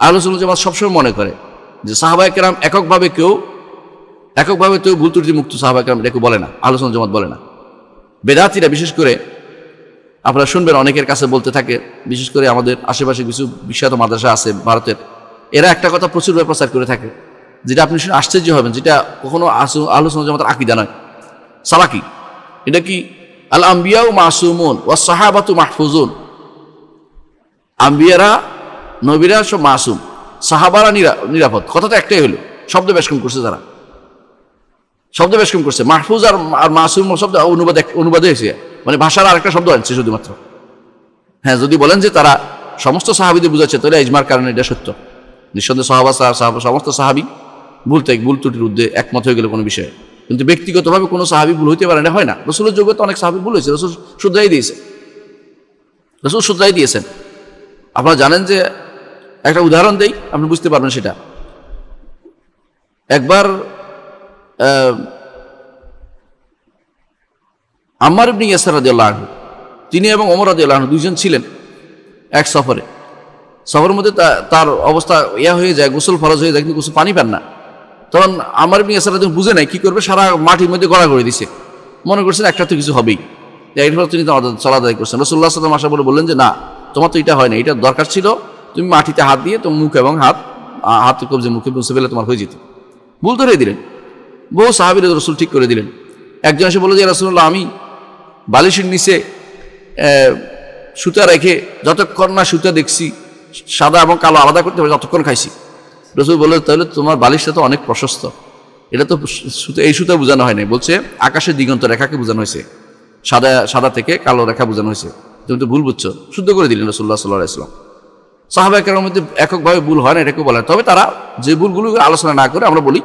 আহলে সুন্নাত জামাত সবসময় মনে করে যে সাহাবায়ে কেরাম এককভাবে কেউ ভুল ত্রুটি মুক্ত, সাহাবায়ে কেরাম এটাকে বলে না, আহলে সুন্নাত জামাত বলে না। বেদাতিরা বিশেষ করে আপনারা শুনবেন অনেকের কাছে বলতে থাকে, বিশেষ করে আমাদের আশেপাশে কিছু বিখ্যাত মাদ্রাসা আছে ভারতের, এরা একটা কথা প্রচুরভাবে প্রচার করে থাকে, যেটা আপনি শুনে আশ্চর্য হবেন, যেটা কখনো আহলে সুন্নাত জামাতের আকীদা নয়, সালাকি। এটা কি? আল আম্বিয়াউ মাসুমুন ওয়াস সাহাবাতু মাহফুজুন, আম্বিয়ারা নবীরা সব মাসুম, সাহাবারা নিরাপদ। কথা তো একটাই হলো, শব্দ বেশকম করছে, যারা শব্দ বেশকম করছে। মাহফুজ আর মাসুম শব্দ অনুবাদ হয়েছে, মানে ভাষার আরেকটা শব্দ আনছে শুধুমাত্র। হ্যাঁ, যদি বলেন যে তারা সমস্ত সাহাবীদের বুঝাচ্ছে, তাহলে ইজমার কারণে এটা সত্য। নিঃসন্দেহে সমস্ত সাহাবী ভুল ত্রুটির ঊর্ধ্বে একমত হয়ে গেল কোনো বিষয়ে, কিন্তু ব্যক্তিগতভাবে কোনো সাহাবী ভুল হইতে পারে না, হয় না। রাসূলের যুগে তো অনেক সাহাবী ভুল হয়েছে, রাসূল শুধরাই দিয়েছেন। আপনারা জানেন যে, একটা উদাহরণ দেই আপনি বুঝতে পারবেন সেটা। একবার আম্মার ইবনে ইয়াসির রাদিয়াল্লাহু আনহু, তিনি এবং ওমর রাদিয়াল্লাহু আনহু দুইজন ছিলেন এক সফরের মধ্যে তার অবস্থা হয়ে যায়, গোসল ফরজ হয়ে যায়, কিন্তু গোসল পানি পান না। তখন আম্মার ইবনে ইয়াসির রাদিয়াল্লাহু বুঝে নাই কি করবে, সারা মাটির মধ্যে গড়াগড়ি দিছে, মনে করছেন একটা তো কিছু হবেই। এরপর তিনি সালাত আদায় করছেন। রাসূলুল্লাহ সাল্লাল্লাহু আলাইহি ওয়াসাল্লাম বললেন যে না, তোমার তো এটা হয় না, এটা দরকার ছিল তুমি মাটিতে হাত দিয়ে তোমার মুখ এবং হাত কবজে মুখে মুছে ফেলে তোমার হয়ে যেত। ভুল ধরে দিলেন, বহু সাহাবীরা রাসূল ঠিক করে দিলেন। একজন এসে বলল যে রাসূলুল্লাহ, আমি বালিশের নিচে সুতা রেখে যতক্ষণ না সুতা দেখছি সাদা এবং কালো আলাদা করতে পারে ততক্ষণ খাইছি। রাসূল বললেন তাহলে তোমার বালিশটা তো অনেক প্রশস্ত, এটা তো এই সুতা বোঝানো হয় নাই, বলছে আকাশের দিগন্ত রেখাকে বোঝানো হয়েছে, সাদা থেকে কালো রেখা বোঝানো হয়েছে, তুমি তো ভুল বুঝছো। শুদ্ধ করে দিলেন রাসূলুল্লাহ সাল্লাল্লাহু আলাইহি ওয়াসাল্লাম। সাহাবায়ে কেরামের মধ্যে এককভাবে ভুল হয় না, এটাকে বলে। তবে তারা যে ভুলগুলো আলোচনা না করে, আমরা বলি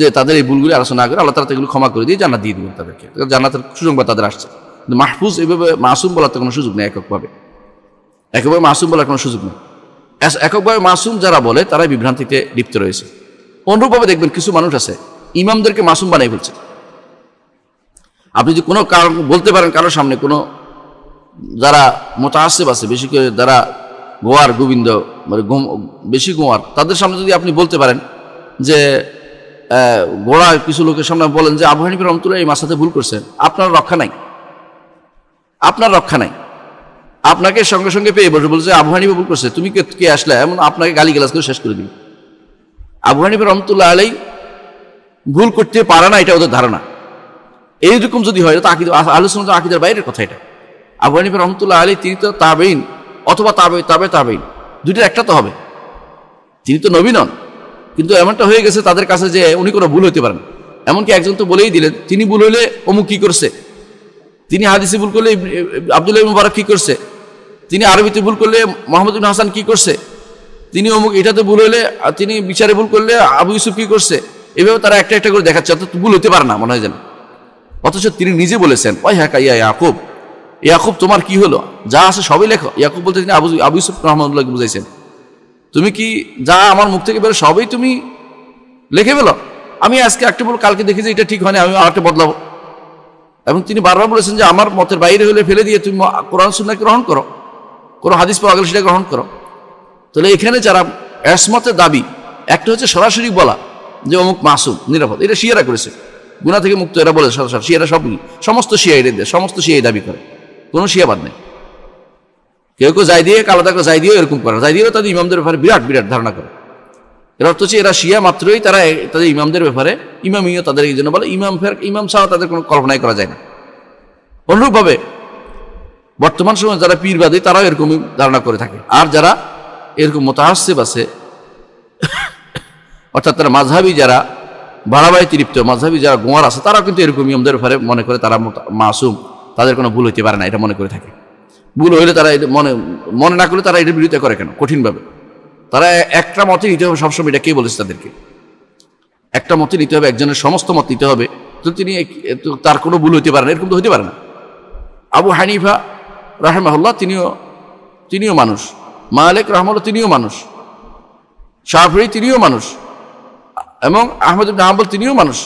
যে তাদের এই ভুলগুলি আলোচনা না করে আল্লাহ তাআলা এগুলো ক্ষমা করে দিয়ে জান্নাত দিয়ে দিবেন তাদেরকে, জান্নাতের সুসংবাদ তাদের আসছে। কিন্তু মাহফুজ এইভাবে মাসুম বলার তো কোনো সুযোগ নেই, এককভাবে মাসুম বলার কোনো সুযোগ নেই। এককভাবে মাসুম যারা বলে তারাই বিভ্রান্তিতে লিপ্ত রয়েছে। অনুরূপভাবে দেখবেন কিছু মানুষ আছে ইমামদেরকে মাসুম বানাই ফেলছে। আপনি যদি কোনো কারণ বলতে পারেন কারোর সামনে, কোনো যারা মুতাআসসিব আছে, বেশি করে যারা গোয়ার গোবিন্দ মানে বেশি গোয়ার, তাদের সামনে যদি আপনি বলতে পারেন যে গোড়া কিছু লোকের সামনে বলেন যে আবু হানিফা রাহমাতুল্লাহ এই মাসলাতে ভুল করছেন, আপনার রক্ষা নাই, আপনার রক্ষা নাই। আপনাকে সঙ্গে সঙ্গে পেয়ে বসে বলছে আবু হানিফা ভুল করছে, তুমি কে আসলে, এমন আপনাকে গালিগালাজ করে শেষ করে দিবে। আবু হানিফা রাহমাতুল্লাহ আলাইহি ভুল করতে পারে না, এটা ওদের ধারণা। এইরকম যদি হয়, এটা আহলুস সুন্নাহ আকীদার বাইরের কথা। এটা আবু হানিফা রাহমাতুল্লাহ আলাইহি তিনি তো তাবেঈন অথবা তাবেঈন, দুইটার একটা তো হবে। তিনি তো নবী নন, কিন্তু এমনটা হয়ে গেছে তাদের কাছে যে উনি কোনো ভুল হইতে পারেন। এমনকি একজন তো বলেই দিলেন, তিনি ভুল হইলে অমুক কি করছে, তিনি হাদিসে ভুল করলে আব্দুল্লাহ ইবনে মুবারক কি করছে, তিনি আরবিতে ভুল করলে মুহাম্মদ ইবনে হাসান কি করছে, তিনি অমুক এটাতে ভুল হইলে, তিনি বিচারে ভুল করলে আবু ইউসুফ কি করছে। এভাবে তারা একটা একটা করে দেখাচ্ছে, অর্থাৎ ভুল হতে পারে না মনে হয় যেন। অথচ তিনি নিজে বলেছেন, ওই হ্যাঁ ইয়া ইয়াকুব তোমার কি হলো, যা আছে সবই লেখো। ইয়াকুব বলতে তিনি আবু ইউসুফ রহমাতুল্লাহকে বুঝাইছেন, তুমি কি যা আমার মুখ থেকে বেরো সবই তুমি লিখে ফেলো। আমি আজকে একটা বল, কালকে দেখি যে এটা ঠিক হয়নি, আমি আরেকটা বদলাবো। এবং তিনি বারবার বলেছেন যে আমার মতের বাইরে হলে ফেলে দিয়ে তুমি কোরআন সুন্নাহকে গ্রহণ করো, কোনো হাদিস পাওয়া গেলে সেটা গ্রহণ করো। তাহলে এখানে যারা ইসমতের দাবি, একটা হচ্ছে সরাসরি বলা যে অমুক মাসুম নিরাপদ, এটা শিয়ারা করেছে, গুনাহ থেকে মুক্ত এরা বলে সরাসরি। শিয়ারা সমস্ত শিয়া এটা দেয়, সমস্ত শিয়াই দাবি করে, কোনো শিয়া বাদ নেই। কেউ কেউ যাই দিয়ে আলাদা করে যাই দিয়ে এরকম করে, যাই দিয়েও তাদের ইমামদের ব্যাপারে বিরাট বিরাট ধারণা করে। এর অর্থ হচ্ছে এরা শিয়া মাত্রই তারা তাদের ইমামদের ব্যাপারে ইমামিও তাদের এই জন্য বলে, ইমাম ছাড়া তাদের কোনো কল্পনাই করা যায় না। অনুরূপভাবে বর্তমান সময়ে যারা পীরবাদী তারাও এরকমই ধারণা করে থাকে। আর যারা এরকম মুতাআসসিব আছে, অর্থাৎ তারা মাযহাবী, যারা বাড়াবাড়ি তৃপ্ত মাযহাবী যারা গোয়ার আছে, তারাও কিন্তু এরকম ইমামদের ব্যাপারে মনে করে তারা মাসুম, তাদের কোনো ভুল হইতে পারে না, এটা মনে করে থাকে। ভুল হইলে তারা মনে না করলে তারা এটার বিরোধিতা করে কেন কঠিনভাবে। তারা একটা মতে নিতে হবে সবসময়, এটা কে বলেছে তাদেরকে? একটা মতে নিতে হবে, একজনের সমস্ত মত নিতে হবে, তো তিনি তার কোনো ভুল হইতে পারে না, এরকম তো হইতে পারে না। আবু হানিফা রাহিমাহুল্লাহ তিনিও মানুষ, মালিক রাহমাহুল্লাহ তিনিও মানুষ, শাফিঈ তিনিও মানুষ, এবং আহমদ ইবনে হাম্বল তিনিও মানুষ।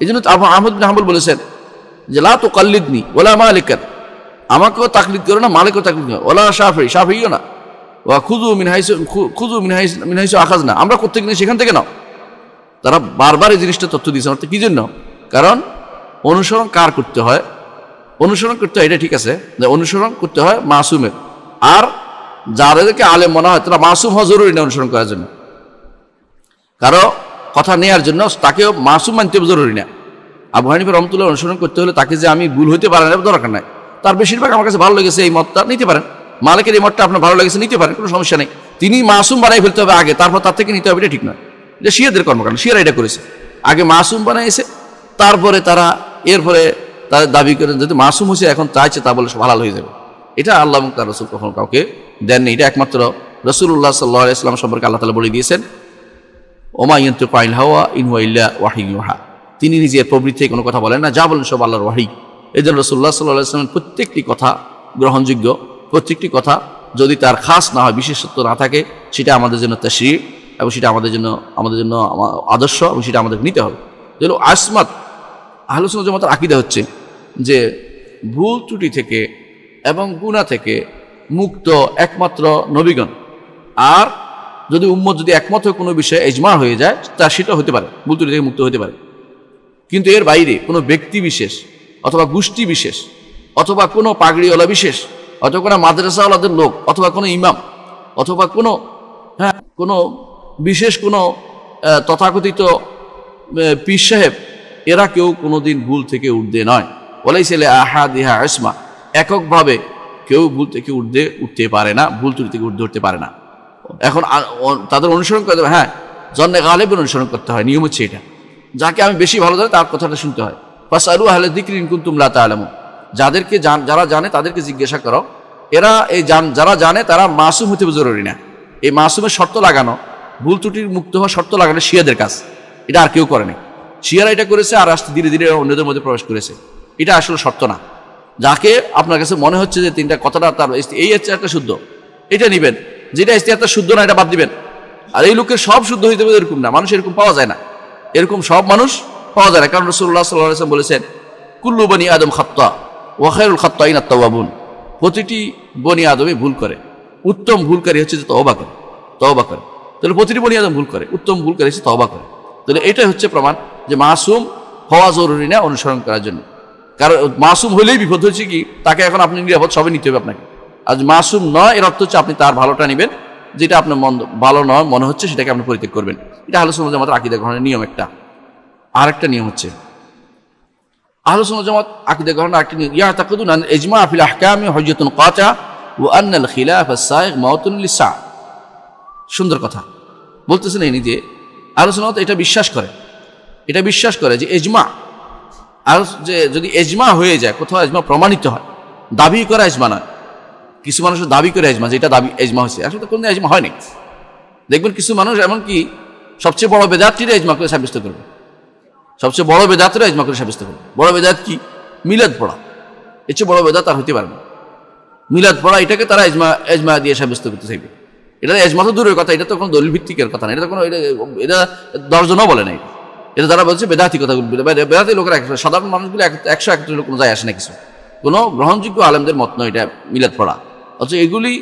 এই জন্য আহমদ ইবনে হাম্বল বলেছেন যে লা তুকাল্লিদনি ওয়ালা মালিকান, আমাকেও তাকলিদ করো না, মালিকও তাকলিদ করো, ওয়ালা শাফিঈও না, ওয়া খুযু মিন হাইসু আখাযনা, আমরা কোত্থেকে নিই সেখান থেকে নাও। তারা বারবার এই জিনিসটা তথ্য দিয়েছেন। অর্থাৎ কি জন্য? কারণ অনুসরণ কার করতে হয়? অনুসরণ করতে হয়, এটা ঠিক আছে যে অনুসরণ করতে হয় মাসুমের। আর যাদেরকে আলেম মনে হয় তারা মাসুম হওয়া জরুরি না অনুসরণ করার জন্য, কারো কথা নেওয়ার জন্য তাকেও মাসুম মানতে জরুরি না। আবু হানিফা রাহমাতুল্লাহ অনুসরণ করতে হলে তাকে যে আমি ভুল হইতে পারেন দরকার নাই, তার বেশিরভাগ আমার কাছে ভালো লেগেছে এই মতটা নিতে পারেন, মালিকের এই মতটা আপনার ভালো লেগেছে নিতে পারেন, কোনো সমস্যা নেই। তিনি মাসুম বানাই ফেলতে হবে আগে, তারপর তার থেকে নিতে হবে, এটা ঠিক নয়। এটা শিয়াদের কর্মকাণ্ড, শিয়ারা এটা করেছে, আগে মাসুম বানাইছে, তারপরে তারা এরপরে তাদের দাবি করেন যদি মাসুম হয়েছে এখন চাইছে তা বলে ভালো হয়ে যাবে। এটা আল্লাহ এবং তার রাসূল কখনো কাউকে দেননি। এটা একমাত্র রাসূলুল্লাহ সাল্লাল্লাহু আলাইহি ওয়াসাল্লাম সম্পর্কে আল্লাহ তাআলা বলে দিয়েছেন, ওমা ইয়ানতিকু আনিল হাওয়া ইন হুয়া ইল্লা ওয়াহয়ুন ইউহা, তিনি নিজের প্রবৃত্তি থেকে কোনো কথা বলেন না, যা বলেন সব আল্লাহর ওয়াহী। এই জন্য রাসূলুল্লাহ সাল্লাল্লাহু আলাইহি ওয়াসাল্লামের প্রত্যেকটি কথা গ্রহণযোগ্য, প্রত্যেকটি কথা যদি তার খাস না হয়, বিশেষত্ব না থাকে, সেটা আমাদের জন্য তাশরীহ এবং সেটা আমাদের জন্য আদর্শ, এবং সেটা আমাদের নিতে হবে। যেগুলো আসমাত আহলুস সুন্নাহ ওয়াল জামাতের আকীদা হচ্ছে যে ভুল ত্রুটি থেকে এবং গুনাহ থেকে মুক্ত একমাত্র নবীগণ। আর যদি উম্মত যদি একমত হয়ে কোনো বিষয়ে ইজমা হয়ে যায়, তা সেটা হতে পারে, ভুল ত্রুটি থেকে মুক্ত হতে পারে। কিন্তু এর বাইরে কোনো ব্যক্তি বিশেষ অথবা গোষ্ঠী বিশেষ অথবা কোনো পাগড়িওয়ালা বিশেষ অথবা কোনো মাদ্রাসাওয়ালাদের লোক অথবা কোনো ইমাম অথবা কোনো বিশেষ কোনো তথাকথিত পীর সাহেব, এরা কেউ কোনোদিন ভুল থেকে ঊর্ধ্বে নয়। ওয়ালাইসা লিআহাদিহা ইসমা, এককভাবে কেউ ভুল থেকে উঠতে পারে না, ভুল ত্রুটি থেকে ঊর্ধ্বে উঠতে পারে না। এখন তাদের অনুসরণ করতে হবে, হ্যাঁ জন্নে গালিবের অনুসরণ করতে হয়, নিয়ম হচ্ছে এটা। যাকে আমি বেশি ভালো জানি তার কথাটা শুনতে হয়। ফাসআলু আহলা যিকরি ইন কুনতুম লা তা'লামুন, যারা জানে তাদেরকে জিজ্ঞাসা করো। এরা যারা জানে তারা মাসুম হতে জরুরি না। এই মাসুমের শর্ত লাগানো, ভুল ত্রুটির মুক্ত হওয়ার শর্ত লাগানো শিয়াদের কাজ, এটা আর কেউ করেনি। শিয়ারা এটা করেছে, আর আস্তে ধীরে ধীরে অন্যদের মধ্যে প্রবেশ করেছে। এটা আসলে শর্ত না। যাকে আপনার কাছে মনে হচ্ছে যে তিনটা কথাটা তার এই হচ্ছে একটা শুদ্ধ, এটা নিবেন, যেটা ইস্তিহারটা শুদ্ধ না এটা বাদ দিবেন। আর এই লোকের সব শুদ্ধ হইতে হবে এরকম না, মানুষ এরকম পাওয়া যায় না, এরকম সব মানুষ পাওয়া যায় না। কারণ রাসূলুল্লাহ সাল্লাল্লাহু আলাইহি ওয়াসাল্লাম বলেছেন কুল্লু বনি আদম খাত্তা ওয়া খায়রুল খাত্তাইন আত-তাওয়াবুন, প্রতিটি বনি আদমে ভুল করে, উত্তম ভুলকারী হচ্ছে যে তওবা করে। তাহলে প্রতিটি বনি আদম ভুল করে, উত্তম ভুলকারী হচ্ছে তওবা করে। তাহলে এটাই হচ্ছে প্রমাণ যে মাসুম হওয়া জরুরি না অনুসরণ করার জন্য। কারণ মাসুম হলেই বিপদ হচ্ছে কি, তাকে এখন আপনি নিরাপদ সবই নিতে হবে আপনাকে। আজ মাসুম নয় এর অর্থ হচ্ছে আপনি তার ভালোটা নেবেন, যেটা আপনার ভালো নয় মনে হচ্ছে সেটাকে আপনি পরিত্যাগ করবেন। এটা আহলে সুন্নাত জামাতের আকীদা গ্রহণের নিয়ম একটা। আরেকটা নিয়ম হচ্ছে আহলে সুন্নাত জামাত আকীদা গ্রহণের আরেকটা নিয়ম, ইয়াতাকিদুনা আন ইজমা ফিল আহকামি হুজ্জাতুন কাতিআ ওয়া আন্না আল খিলাফ আস-সাইগ মাউতুন লিসা। সুন্দর কথা বলতেছেন এই যে আহলে সুন্নাত এটা বিশ্বাস করে যে ইজমা, আর যে যদি ইজমা হয়ে যায়, কোথাও ইজমা প্রমাণিত হয়, দাবি করা ইজমা নয়। কিছু মানুষ দাবি করে ইজমা, যে এটা দাবি ইজমা হয়েছে, আসলে কোনো ইজমা হয়নি। দেখবেন কিছু মানুষ এমনকি সবচেয়ে বড় বেদাতটিরা ইজমা করে সাব্যস্ত করবে, সবচেয়ে বড় বেদাতরা ইজমা করে সাব্যস্ত করবে। বড় বেদাত কি? মিলাদ পড়া। এর চেয়ে বড় বেদাত আর হতে পারে না। মিলাদ পড়া এটাকে তারা ইজমা দিয়ে সাব্যস্ত করতে চাইবে। এটা ইজমা তো দূরের কথা, এটা তো কোনো দলিল ভিত্তিকের কথা না, এটা তো কোনো এটা দর্জনও বলে নাই। এটা তারা বলছে বেদাতি কথাগুলো, বেদাতি লোকেরা সাধারণ মানুষগুলো 100 লোক কোনো যায় আসে না, কিছু কোনো গ্রহণযোগ্য আলেমদের মত নয় এটা মিলাদ পড়া। অথচ এগুলি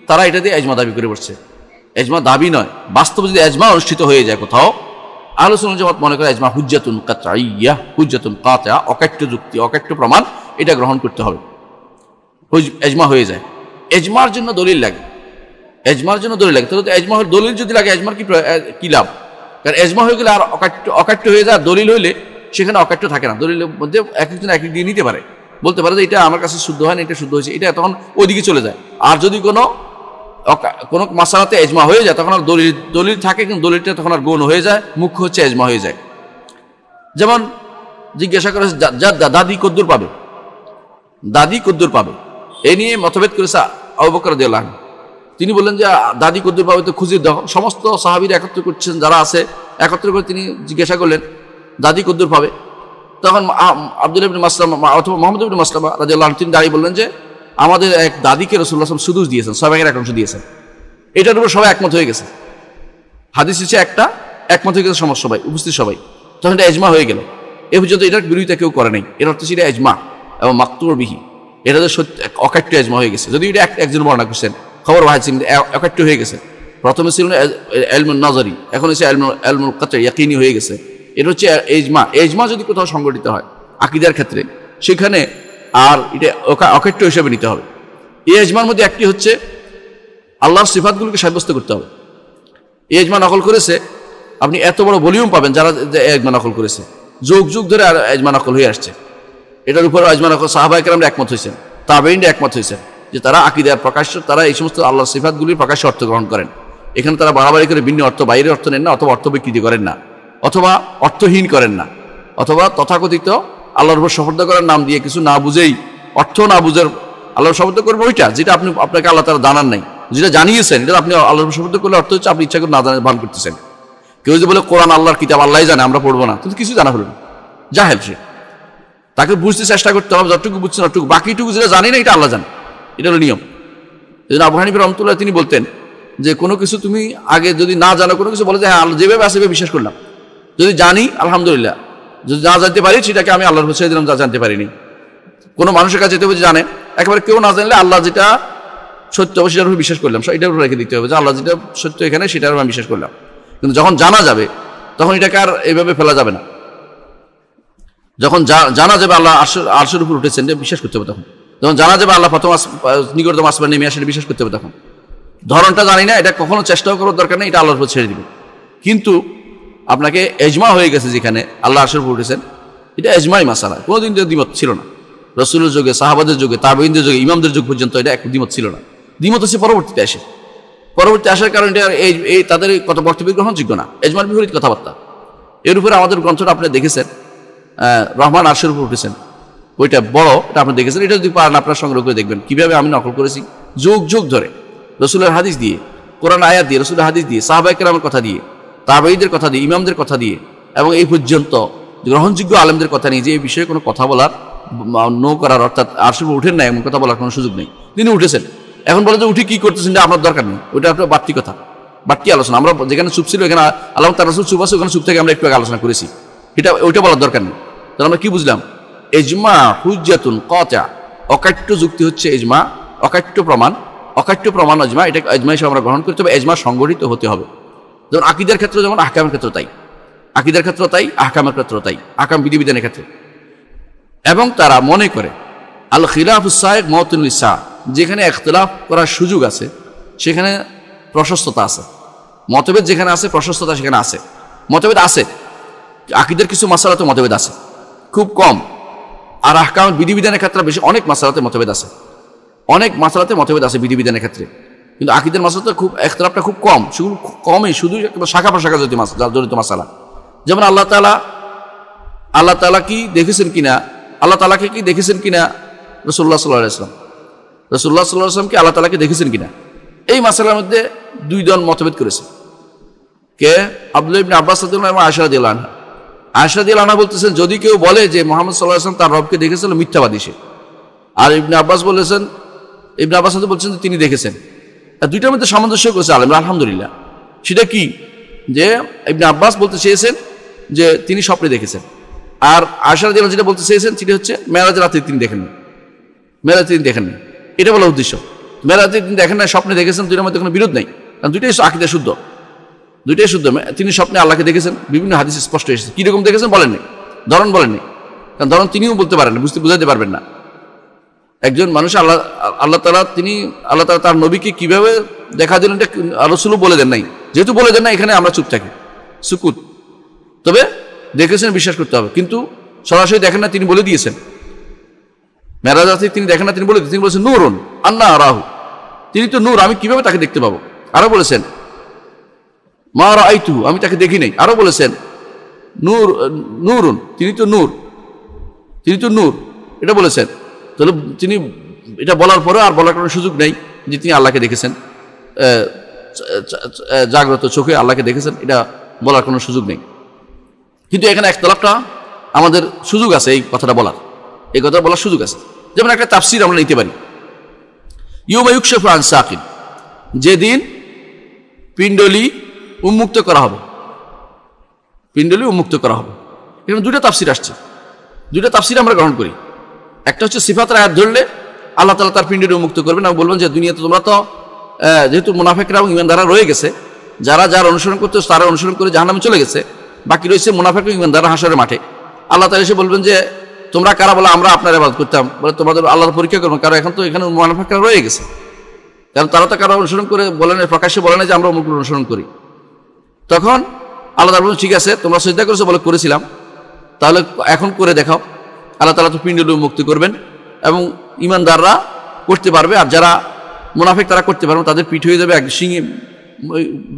তারা এটা দিয়ে ইজমা দাবি করে বসছে। ইজমা দাবি নয়, বাস্তবে যদি ইজমা অনুষ্ঠিত হয়ে যায় কোথাও, আহলে সুন্নাত জামাত মনে করে ইজমা হুজ্জাতুন কাতঈয়া, হুজ্জাতুন কাতিআ, অকাট্য যুক্তি, অকাট্য প্রমাণ, এটা গ্রহণ করতে হবে। ইজমা হয়ে যায়, ইজমার জন্য দলিল লাগে, তাহলে ইজমার দলিল যদি লাগে, ইজমার কি লাভ? কারণ ইজমা হয়ে গেলে আর অকাট্য হয়ে যায়। দলিল হইলে সেখানে অকাট্য থাকে না, দলিলের মধ্যে এক একজন এক এক দিয়ে নিতে পারে, বলতে পারে যে এটা আমার কাছে শুদ্ধ হয় না, এটা শুদ্ধ হয়েছে, এটা তখন ওইদিকে চলে যায়। আর যদি কোনো মাসালাতে ইজমা হয়ে যায়, তখন আর দলিল থাকে, কিন্তু দলিলটা তখন আর গৌণ হয়ে যায়, মুখ্য হচ্ছে ইজমা হয়ে যায়। যেমন জিজ্ঞাসা করে দাদি কদ্দুর পাবে, এই নিয়ে মতভেদ করেছে আবু বকর রাদিয়াল্লাহু আনহু। তিনি বললেন যে দাদি কদ্দুর পাবে তো খুঁজে দাও। সমস্ত সাহাবীরা একত্র করছেন, যারা আছে একত্র করে তিনি জিজ্ঞাসা করলেন দাদি কদ্দুর পাবে। তখন আব্দুল্লাহ ইবনে মাসলামা অথবা মুহাম্মদ ইবনে মাসলামা রাদিয়াল্লাহু আনহু তিনি দাঁড়িয়ে বললেন যে আমাদের এক দাদিকে রাসূলুল্লাহ সাল্লাল্লাহু আলাইহি ওয়াসাল্লাম সুদুস দিয়েছেন, 6 ভাগের 1 অংশ দিয়েছেন। এটার উপর সবাই একমত হয়ে গেছে, হাদিস হচ্ছে একটা, একমত হয়ে গেছে সবাই, উপস্থিত সবাই। তখন এটা ইজমা হয়ে গেল। এ পর্যন্ত এটার বিরোধিতা কেউ করে নাই, এর অর্থ ছিল ইজমা এবং মাকতুর বিহি, এটা তো সত্যি অকাট্য ইজমা হয়ে গেছে। যদি এটা একজন বর্ণনা করছেন, খবর বাহির ছিলেন, অকাট্য হয়ে গেছে। প্রথমে ছিল ইলমুন নাজারি, এখন হচ্ছে ইলমুল কাতঈ, ইয়াকিনি হয়ে গেছে। এটা হচ্ছে ইজমা যদি কোথাও সংগঠিত হয় আকীদার ক্ষেত্রে, সেখানে আর এটা অকাট্য হিসেবে নিতে হবে। এই ইজমার মধ্যে একটি হচ্ছে আল্লাহর সিফাতগুলোকে সাব্যস্ত করতে হবে। এই ইজমা নকল করেছে, আপনি এত বড় ভলিউম পাবেন যারা ইজমা নকল করেছে, যুগ যুগ ধরে আর ইজমা নকল হয়ে আসছে। এটার উপর ইজমা নকল সাহাবায়ে কেরামরা একমত হয়েছেন, তাবেঈনরা একমত হয়েছেন যে তারা আকীদার প্রকাশ্য, তারা এই সমস্ত আল্লাহর সিফাতগুলির প্রকাশ্য অর্থ গ্রহণ করেন। এখানে তারা বাড়াবাড়ি করে ভিন্ন অর্থ, বাইরের অর্থ নেন না, অথবা অর্থ বিকৃতি করেন না, অথবা অর্থহীন করেন না, অথবা তথাকথিত আল্লাহর উপর শপথ করার নাম দিয়ে কিছু না বুঝেই, অর্থ না বুঝের আল্লাহর শপথ করবো ওইটা যেটা আপনাকে আল্লাহ তারা জানান নাই, যেটা জানিয়েছেন, এটা আপনি আল্লাহর উপর শপথ করলে অর্থ হচ্ছে আপনি ইচ্ছা করে না জানা ভান করতেছেন। কেউ যদি বলে কোরআন আল্লাহর কিতাব, আল্লাহই জানে, আমরা পড়বো না, কিন্তু কিছু জানা হলো না, জাহেল সে। তাকে বুঝতে চেষ্টা করতে হবে, যতটুকু বুঝছেন অতটুকু, বাকিটুকু যেটা জানি না এটা আল্লাহ জানে, এটা হলো নিয়ম। এই জন্য আবু হানিফা রাহমাতুল্লাহ তিনি বলতেন যে কোনো কিছু তুমি আগে যদি না জানো, কোনো কিছু বলে যে হ্যাঁ যেভাবে আসবে বিশ্বাস করলাম, যদি জানি আলহামদুলিল্লাহ, যদি না জানতে পারি সেটাকে আমি আল্লাহর ছেড়ে দিলাম, যা জানতে পারিনি। কোনো মানুষের কাছে যেতে হবে যে জানে, একেবারে কেউ না জানলে আল্লাহ যেটা সত্য সেটার উপর বিশ্বাস করলাম, এটার উপর রেখে দিতে হবে যে আল্লাহ যেটা সত্য এখানে সেটার উপর আমি বিশ্বাস করলাম। কিন্তু যখন জানা যাবে তখন এটাকে আর এইভাবে ফেলা যাবে না। যখন জানা যাবে আল্লাহ আরশের উপর উঠেছেন, বিশ্বাস করতে হবে তখন। যখন জানা যাবে আল্লাহ প্রথম নিকটতম আসমান নেমে আসে, বিশ্বাস করতে হবে তখন। ধরনটা জানি না, এটা কখনো চেষ্টাও করার দরকার নেই, এটা আল্লাহর উপর ছেড়ে দিবে। কিন্তু আপনাকে ইজমা হয়ে গেছে যেখানে আল্লাহ আরশের উপর উঠেছেন, এটা ইজমাই মাসালা, কোনোদিন দ্বিমত ছিল না। রাসূলের যুগে, সাহাবাদের যুগে, তাবেঈনদের যুগে, ইমামদের যুগ পর্যন্ত এটা এক দ্বিমত ছিল না। দ্বিমত হচ্ছে পরবর্তীতে আসার কারণে এটা এই তাদের কত বক্তব্য গ্রহণযোগ্য না, ইজমার বিপরীত কথাবার্তা। এর উপরে আমাদের গ্রন্থটা আপনি দেখেছেন, রহমান আরশের উপর উঠেছেন, ওইটা বড়, এটা আপনি দেখেছেন। এটা যদি পারেন আপনার সংগ্রহ করে দেখবেন কিভাবে আমি নকল করেছি, যুগ যুগ ধরে রাসূলের হাদিস দিয়ে, কোরআন আয়াত দিয়ে, রাসূলের হাদিস দিয়ে, সাহাবায়ে কেরামের কথা দিয়ে, তাবেঈদের কথা দিয়ে, ইমামদের কথা দিয়ে, এবং এই পর্যন্ত গ্রহণযোগ্য আলেমদের কথা নিয়ে যে এই বিষয়ে কোনো কথা বলার করার, অর্থাৎ আরশের উপর উঠেন না এমন কথা বলার কোনো সুযোগ নেই। তিনি উঠেছেন, এখন বলে যে উঠে কি করতেছেন আপনার দরকার নেই, ওইটা আপনার বাড়তি কথা, বাড়তি আলোচনা। আমরা যেখানে চুপ ছিল, এখানে আল্লাহ তার রাসূল চুপ আছে, ওখানে চুপ থেকে আমরা একটু আগে আলোচনা করেছি, ওইটা বলার দরকার নেই। তাহলে আমরা কি বুঝলাম ইজমা হুজ্জাতুন কাতিআ, অকাট্য যুক্তি হচ্ছে ইজমা, অকাট্য প্রমাণ ইজমা, এটা ইজমা হিসেবে আমরা গ্রহণ করি, তবে ইজমা সংগঠিত হতে হবে। যেমন আকীদার ক্ষেত্রে, যেমন আহকামের ক্ষেত্রে তাই, আকীদার ক্ষেত্রে তাই, আহকামের ক্ষেত্রে তাই, আহকাম বিধিবিধানের ক্ষেত্রে। এবং তারা মনে করে আল খিলাফুস সাইগ মাউতুন লিসা, যেখানে ইখতিলাফ করার সুযোগ আছে সেখানে প্রশস্ততা আছে, মতভেদ যেখানে আছে প্রশস্ততা সেখানে আছে। মতভেদ আছে, আকীদার কিছু মাসালাতে মতভেদ আছে, খুব কম। আর আহকাম বিধিবিধানের ক্ষেত্রে বেশি, অনেক মাসালাতে মতভেদ আছে, বিধিবিধানের ক্ষেত্রে। কিন্তু আকীদার মাসালাতে খুব ইখতিলাফটা খুব কম, শুধু কমই, শুধু শাখা প্রশাখা জড়িত মাসালা। যেমন আল্লাহ তাআলা কি দেখেছেন কিনা, আল্লাহ তাআলাকে কি দেখেছেন কিনা রাসূলুল্লাহ সাল্লাল্লাহু আলাইহি ওয়াসাল্লাম কি আল্লাহ তাআলাকে দেখেছেন কিনা, এই মাসালার মধ্যে দুই দল মতভেদ করেছে। কে? আব্দুল্লাহ ইবনে আব্বাস রাদিয়াল্লাহু আনহু এবং আয়েশা রাদিয়াল্লাহু আনহা। আয়েশা রাদিয়াল্লাহু আনহা বলতেছেন, যদি কেউ বলে যে মুহাম্মদ সাল্লাল্লাহু আলাইহি ওয়াসাল্লাম তার রবকে দেখেছিল, মিথ্যাবাদী সে। আর ইবনে আব্বাস বলছেন যে তিনি দেখেছেন। দুইটার মধ্যে সামঞ্জস্য করেছে আলেমরা, আলহামদুলিল্লাহ। সেটা কি? যে ইবনে আব্বাস বলতে চেয়েছেন যে তিনি স্বপ্নে দেখেছেন, আর আয়েশা রাদিয়াল্লাহু আনহা যেটা বলতে চেয়েছেন সেটা হচ্ছে মেরাজের রাতে তিনি দেখেননি, এটা বলা উদ্দেশ্য। মেরাজের দিন দেখেন না, স্বপ্নে দেখেছেন, দুইটার মধ্যে কোনো বিরোধ নাই, কারণ দুইটাই আকীদা শুদ্ধ, তিনি স্বপ্নে আল্লাহকে দেখেছেন, বিভিন্ন হাদিসে স্পষ্ট এসেছে। কিরকম দেখেছেন বলেননি, ধরন বলেননি, কারণ ধরন তিনিও বলতে পারেন না, বুঝাতে পারবেন না। একজন মানুষ আল্লাহ তাআলা তার নবীকে কিভাবে দেখা দিলেন এটা রাসূলও বলে দেন নাই, যেহেতু বলে দেন না এখানে আমরা চুপ থাকি, সুকুত। তবে দেখেছেন বিশ্বাস করতে হবে, কিন্তু সরাসরি দেখেন না, তিনি বলে দিয়েছেন। মেরাজ রাতে তিনি দেখেন না, তিনি বলেছেন নূরুন আন্না আরাহু, তিনি তো নূর, আমি কিভাবে তাকে দেখতে পাবো। আরো বলেছেন মা রাআইতুহু, আমি তাকে দেখি নাই। আরো বলেছেন নূরুন, তিনি তো নূর, এটা বলেছেন। তাহলে তিনি এটা বলার পরে আর বলার কোনো সুযোগ নেই যে তিনি আল্লাহকে দেখেছেন, জাগ্রত চোখে আল্লাহকে দেখেছেন, এটা বলার কোনো সুযোগ নেই। কিন্তু এখানে ইখতিলাফটা আমাদের সুযোগ আছে, এই কথাটা বলার সুযোগ আছে। যেমন একটা তাফসীর আমরা নিতে পারি, ইউমা ইউকশাফু আন সাকিন, যেদিন পিণ্ডলি উন্মুক্ত করা হবে। এখানে দুইটা তাফসীর আসছে, দুইটা তাফসীর আমরা গ্রহণ করি। একটা হচ্ছে সিফাতের আয়াত ধরলে আল্লাহ তাআলা তার পিণ্ডলি উন্মুক্ত করবেন, আর বলবেন যে দুনিয়াতে তোমরা তো যেহেতু মুনাফিকরা এবং ঈমানদাররা রয়ে গেছে, যারা অনুসরণ করতে তারা অনুসরণ করে জাহান্নামে চলে গেছে, বাকি রয়েছে মুনাফিক এবং ঈমানদাররা হাসরের মাঠে। আল্লাহ তাআলা এসে বলবেন যে তোমরা কারা? বলে আমরা আপনার ইবাদত করতাম। বলে তোমাদের আল্লাহর পরীক্ষা করবেন, কারণ এখন তো এখানে মুনাফিকরা রয়ে গেছে, কারণ তারা তো কারো অনুসরণ করে বলে না, প্রকাশ্যে বলে না যে আমরা অমুক অনুসরণ করি। তখন আল্লাহ তাআলা বলেন ঠিক আছে, তোমরা সিজদা করেছো, বলে করেছিলাম, তাহলে এখন করে দেখাও। আল্লাহ তাআলা তো পিণ্ডলি মুক্ত করবেন এবং ঈমানদাররা করতে পারবে, আর যারা মুনাফিক তারা করতে পারবে, তাদের পিঠ হয়ে যাবে এক শিঙে,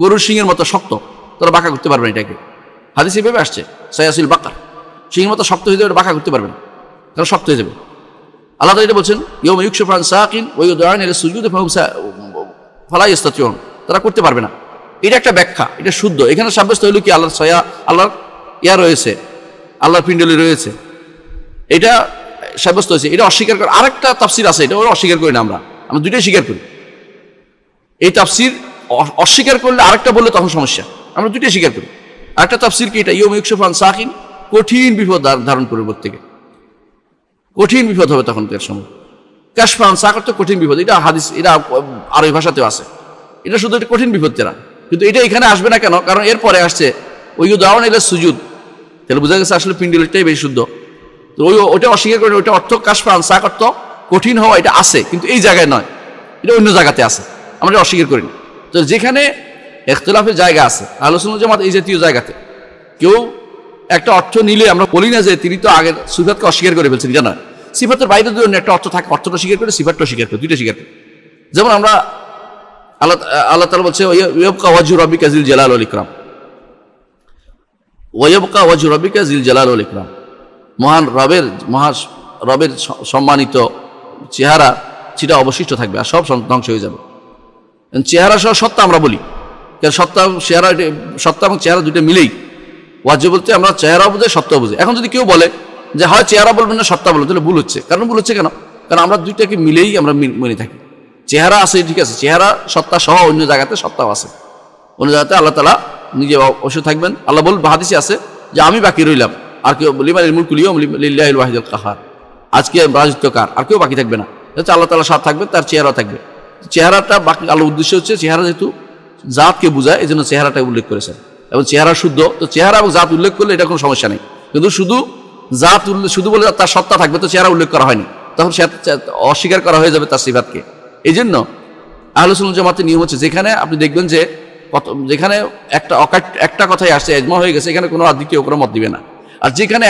গরুর শিঙের মতো শক্ত, তারা বাঁকা করতে পারবে না। এটাকে হাদিসে এভাবে আসছে, সায়াসিল বাকার, শিঙের মতো শক্ত হয়ে যাবে, বাঁকা করতে পারবে না, তারা শক্ত হয়ে যাবে। আল্লাহ তাআলা এটা বলছেন ইয়ৌমা ইউকশাফু আন সাকিন ওয়া ইউদআউনা ইলা সুজুদি ফালা ইস্তাতিউন, তারা করতে পারবে না। এটা একটা ব্যাখ্যা, এটা শুদ্ধ। এখানে সাব্যস্ত হইল কি আল্লাহর ছায়া, আল্লাহর রয়েছে, আল্লাহর পিণ্ডলি রয়েছে, এটা সাব্যস্ত হয়েছে। এটা অস্বীকার করে আরেকটা তাফসীর আছে, এটা অস্বীকার করি না, আমরা দুইটাই স্বীকার করি। এই তাফসীর অস্বীকার করলে আরেকটা বললে তখন সমস্যা, আমরা দুইটাই স্বীকার করি। আরেকটা তাফসীর কি? এটা ইয়ৌমা ইউকশাফু আন সাকিন, কঠিন বিপদ ধারণ করবে প্রত্যেকে, কঠিন বিপদ হবে তখন তার সময়। কাশফা আন সাকিন তো কঠিন বিপদ, এটা হাদিস, এটা আরবি ভাষাতেও আছে, এটা শুধু একটা কঠিন বিপদ তেরা। কিন্তু এটা এখানে আসবে না কেন? কারণ এরপরে আসছে ওয়াইউদআউনা ইলা সুজুদ, তাহলে বোঝা গেছে আসলে পিণ্ডলিটাই বেশি শুদ্ধ। তো ওটা অস্বীকার করে, ওটা অর্থ কাশফা আন সাকিন অর্থ কঠিন হওয়া, এটা আছে, কিন্তু এই জায়গায় নয়, এটা অন্য জায়গাতে আছে, আমরা অস্বীকার করি না। তো যেখানে ইখতিলাফের জায়গা আছে আহলে সুন্নাত জামাত এই জাতীয় জায়গাতে কেউ একটা অর্থ নিলে আমরা বলি না যে তিনি তো আগের সিফাতকে অস্বীকার করে ফেলছেন, জানা সিফাতের বাইরে যদি অন্য একটা অর্থ থাকে, অর্থটা স্বীকার করে সিফাতটা স্বীকার করে, দুইটা স্বীকার করে। যেমন আমরা আল্লাহ তাআলা বলছে ওয়াইয়াবকা ওয়াজহু রাব্বিকা যিল জালাল ওয়াল ইকরাম, ওয়াইয়াবকা ওয়াজহু রাব্বিকা যিল জালাল ওয়াল ইকরাম, মহান রবের সম্মানিত চেহারা সেটা অবশিষ্ট থাকবে, আর সব ধ্বংস হয়ে যাবে। চেহারা সহ সত্তা আমরা বলি, কারণ সত্তা এবং চেহারা দুটো মিলেই ওয়াজহ বলতে আমরা চেহারা বুঝে, সত্তা বুঝে। এখন যদি কেউ বলে যে হয় চেহারা বলবেন না সত্তা বলবেন, তাহলে ভুল হচ্ছে। কারণ ভুল হচ্ছে কেন? কারণ আমরা দুইটাকে মিলেই আমরা মনে থাকি। চেহারা আছে ঠিক আছে, চেহারা সত্তা সহ অন্য জায়গাতে সত্তাও আছে, অন্য জায়গাতে আল্লাহ তাআলা নিজে অবশ্যই থাকবেন। আল্লাহ বলবেন, হাদিসে আছে যে আমি বাকি রইলাম, আর কেউ লিমানিল মুলকুল ইয়াউমা লিল্লাহিল ওয়াহিদুল কাহার, আজকে রাজত্ব কার, আর কেউ বাকি থাকবে না, হচ্ছে আল্লাহ তাআলা সাথে থাকবে, তার চেহারা থাকবে। চেহারাটা বাকি আল্লাহর উদ্দেশ্য হচ্ছে চেহারা যেহেতু জাতকে বোঝায়, এই জন্য চেহারাটা উল্লেখ করেছেন, এবং চেহারা শুদ্ধ, তো চেহারা এবং জাত উল্লেখ করলে এটা কোনো সমস্যা নেই। কিন্তু শুধু জাত শুধু বলে তার সত্তা থাকবে, তো চেহারা উল্লেখ করা হয়নি, তখন সে অস্বীকার করা হয়ে যাবে তার সিফাতকে। এই জন্য আহলে সুন্নাত জামাতের নিয়ম হচ্ছে, যেখানে আপনি দেখবেন যে যেখানে একটা কথাই আসছে, ইজমা হয়ে গেছে, এখানে কোনো দ্বিতীয় কোনো মত দিবে না। আর যেখানে